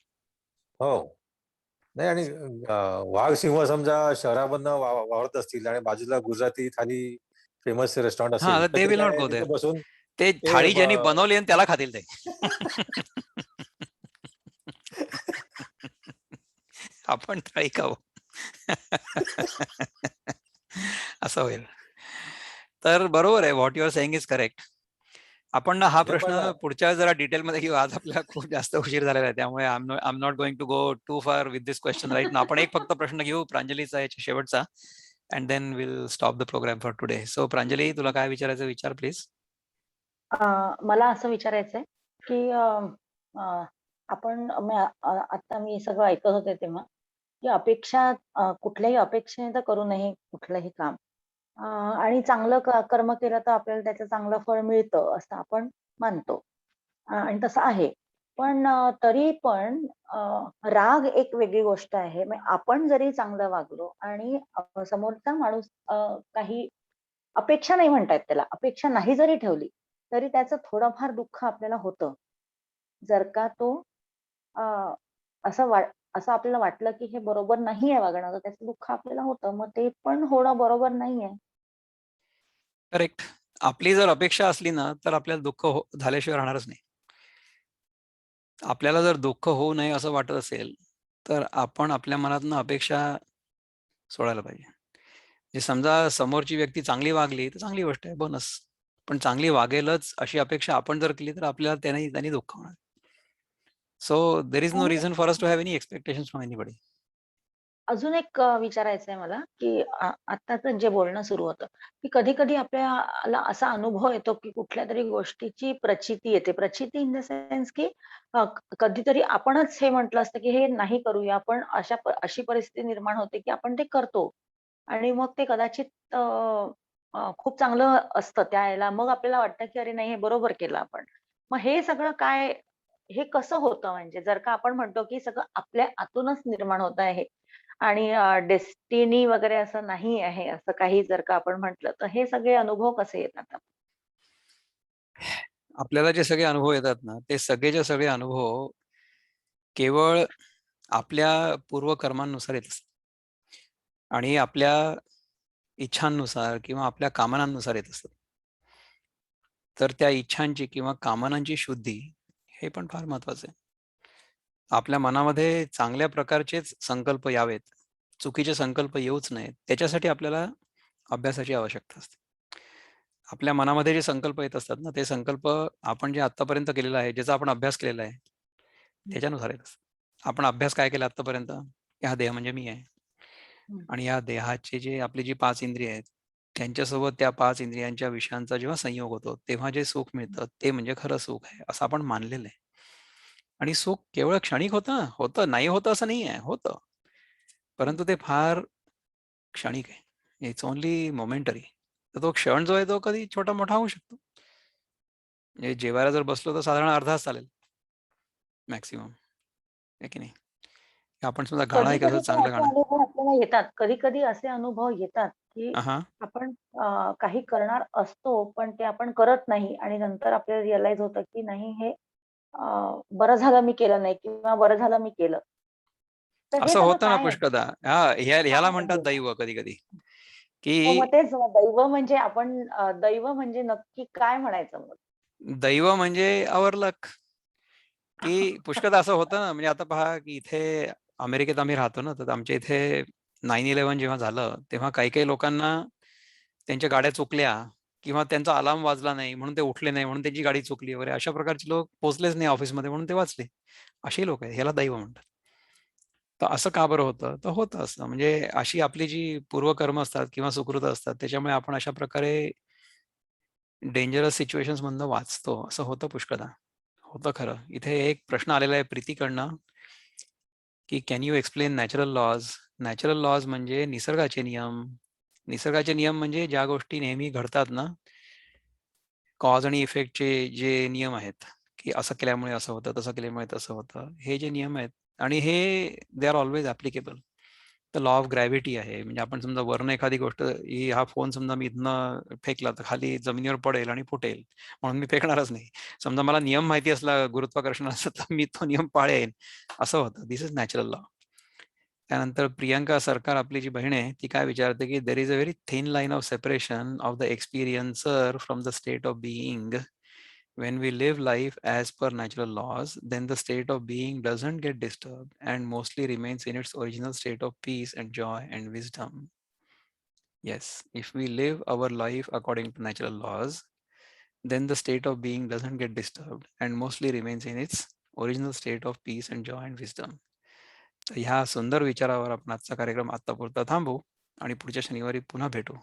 हो. नाही आणि वाघ, सिंह समजा शहरामधनं वावरत असतील आणि बाजूला गुजराती थाली फेमस रेस्टॉरंट हां, असेल, तर तर दे ते विल नॉट काय गो देअर. तिथे बसून ते ते थाळी ज्यांनी बनवली आणि त्याला खातील ते. आपण थाळी खाऊ. असं होईल. तर बरोबर आहे, what you are saying is correct. आपण ना हा नाही पण प्रश्न पुढच्या जरा डिटेलमध्ये घेऊ. आज आपल्याला खूप जास्त उशीर झालेला आहे, त्यामुळे I am not going to go too far with this question right now. आपण एक फक्त प्रश्न घेऊ प्रांजलीचा, याच्या शेवटचा, and then will stop the programme for today. So Pranjali, तुला काय विचारायचं विचार प्लीज. मला असं विचारायचंय की आपण आता मी सगळं ऐकत होते तेव्हा की कुठल्याही अपेक्षेने तर करू नये कुठलंही काम. आणि चांगलं कर्म केलं तर आपल्याला त्याचं चांगलं फळ मिळतं असं आपण मानतो. आणि तसं आहे. पण तरी पण राग एक वेगळी गोष्ट आहे. म्हणजे आपण जरी चांगलं वागलो आणि समोरचा माणूस काही अपेक्षा नाही म्हणता येत त्याला, अपेक्षा नाही जरी ठेवली, तरी त्याचं थोडंफार दुःख आपल्याला होतं. जर का तो अ, असं आपल्याला वाटलं, की हे बरोबर नाहीये वागणं, तर त्याचं दुःख आपल्याला होतं. मग ते पण होणं बरोबर नाहीये. करेक्ट. आपली जर अपेक्षा असली ना, तर आपल्याला दुःख झाल्याशिवाय राहणारच नाही. आपल्याला जर दुःख होऊ नये असं वाटत असेल, तर आपण आपल्या मनातनं अपेक्षा सोडायला पाहिजे. जे समजा समोरची व्यक्ती चांगली वागली तर चांगली गोष्ट आहे, बोनस. पण चांगली वागेलच अशी अपेक्षा आपण जर केली तर आपल्याला त्यांनी दुःख होणार. सो देर इज नो आणि reason for us to have any expectations from anybody. अजून एक विचारायचंय मला, की आत्ताचं जे बोलणं सुरू होतं, की कधी-कधी आपल्याला असा अनुभव येतो, की कुठल्यातरी गोष्टीची प्रचिती येते. प्रचिती इन द सेन्स, की कधीतरी आपणच हे म्हटलं असतं, की हे नाही करूया. पण अशी परिस्थिती निर्माण होते, की आपण ते करतो. आणि मग ते कदाचित खूप चांगलं असतं त्यावेळेला. मग आपल्याला वाटतं, की अरे नाही, हे बरोबर केलं आपण. मग हे सगळं काय, हे कसं होतं म्हणजे? जर का आपण म्हणतो, की सगळं आपल्या आतूनच निर्माण होत आहे आणि डेस्टिनी वगैरे असं नाही आहे, असं काही जर का आपण म्हटलं, तर हे सगळे अनुभव कसे येतात? आपल्याला जे सगळे अनुभव येतात ना, ते सगळेचे सगळे अनुभव केवळ आपल्या पूर्वकर्मांनुसार येत असतात आणि आपल्या इच्छांनुसार किंवा आपल्या कामनांनुसार येत असतात. तर त्या इच्छांची किंवा कामनांची शुद्धी हे पण फार महत्वाचं आहे. आपल्या मनामध्ये चांगल्या प्रकारचेच संकल्प यावेत, चुकीचे संकल्प येऊच नयेत, त्याच्यासाठी आपल्याला अभ्यासाची आवश्यकता असते. आपल्या मनामध्ये जे संकल्प येत असतात ना, ते संकल्प आपण जे आतापर्यंत केलेलं आहे, ज्याचा आपण अभ्यास केलेला आहे, त्याच्यानुसार येत असतात. आपण अभ्यास काय केला आतापर्यंत? हा देह म्हणजे मी आहे, आणि या देहाचे जे आपली जी 5 इंद्रिय आहेत, त्यांच्यासोबत त्या 5 इंद्रियांच्या विषयांचा जेव्हा संयोग होतो, तेव्हा जे सुख मिळतं ते म्हणजे खरं सुख आहे, असं आपण मानलेलं आहे. आणि सुख केवळ क्षणिक होतं, होतं नाही होतं असं नाही आहे, होतं. परंतु ते फार क्षणिक आहे. It's only momentary. तर तो क्षण जो आहे तो कधी छोटा मोठा होऊ शकतो. म्हणजे जेवायला जर बसलो तर साधारण अर्धा तास चालेल मॅक्सिमम, आहे की नाही? आपण समजा गाणं कधी ऐकत कधी असं तर चांगलं असे गाणं. अनुभव आपल्याला येतात. कधी कधी असे अनुभव येतात की हा आपण काही करणार असतो पण ते आपण करत नाही आणि नंतर आपल्याला रिअलाइज होतं की नाही हे बरं झालं मी केलं नाही किंवा बरं झालं मी केलं. तर हे असं सगळं होतं ना काय आहे? पुष्कळदा. ह्याला काय म्हणतात म्हणजे? दैव कधी कधी, हो, की मग तेच मग दैव म्हणजे आपण दैव म्हणजे नक्की काय म्हणायचं मग? दैव म्हणजे आवर लक. की पुष्कळदा असं होतं ना, म्हणजे आता पहा की इथे अमेरिकेत आम्ही राहतो ना, तर आमच्या इथे 9/11 जेव्हा झालं तेव्हा काही काही लोकांना त्यांच्या गाड्या चुकल्या किंवा त्यांचा अलार्म वाजला नाही म्हणून ते उठले नाही म्हणून त्यांची गाडी चुकली वगैरे अशा प्रकारचे लोक पोहोचलेच नाही ऑफिसमध्ये म्हणून ते वाचले. अशी लोक आहेत, ह्याला दैव म्हणतात. तर असं का बरं होतं? तर होतं असं, म्हणजे अशी आपली जी पूर्वकर्म असतात किंवा सुकृत असतात त्याच्यामुळे आपण अशा प्रकारे डेंजरस सिच्युएशन्स मधनं वाचतो, असं होतं पुष्कळदा. होतं खरं. इथे एक प्रश्न आलेला आहे प्रीतीकडनं, की can you explain natural laws? Natural laws म्हणजे निसर्गाचे नियम. निसर्गाचे नियम म्हणजे ज्या गोष्टी नेहमी घडतात ना, कॉज आणि इफेक्टचे जे नियम आहेत, की असं केल्यामुळे असं होतं, तसं केल्यामुळे तसं होतं. हे जे नियम आहेत आणि हे दे आर ऑलवेज ऍप्लिकेबल. तर लॉ ऑफ ग्रॅव्हिटी आहे. म्हणजे आपण समजा वरनं एखादी गोष्ट, ही हा फोन समजा मी इथनं फेकला तर खाली जमिनीवर पडेल आणि फुटेल, म्हणून मी फेकणारच नाही. समजा मला नियम माहिती असला गुरुत्वाकर्षणाचा तर मी तो नियम पाळेन, असं होतं. दिस इज नॅचरल लॉ. त्यानंतर प्रियांका सरकार आपली जी बहीण आहे ती काय विचारते, की there is a very thin line of separation of the experiencer from the state of being. When we live life as per natural laws, then the state of being doesn't get disturbed and mostly remains in its original state of peace and joy and wisdom. Yes, if we live our life according to natural laws, then the state of being doesn't get disturbed and mostly remains in its original state of peace and joy and wisdom. तर ह्या सुंदर विचारावर आपण आजचा कार्यक्रम आत्तापुरता थांबू आणि पुढच्या शनिवारी पुन्हा भेटू.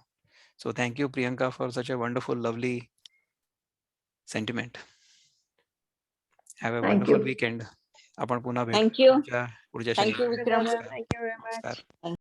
So thank you Priyanka for such a wonderful lovely sentiment. Have a thank you. Wonderful weekend. आपण पुन्हा भेटू थँक्यू. पुढच्या पुढच्या थँक्यू शनिवारी. विक्रम. नमस्कार. Thank you very much. नमस्कार.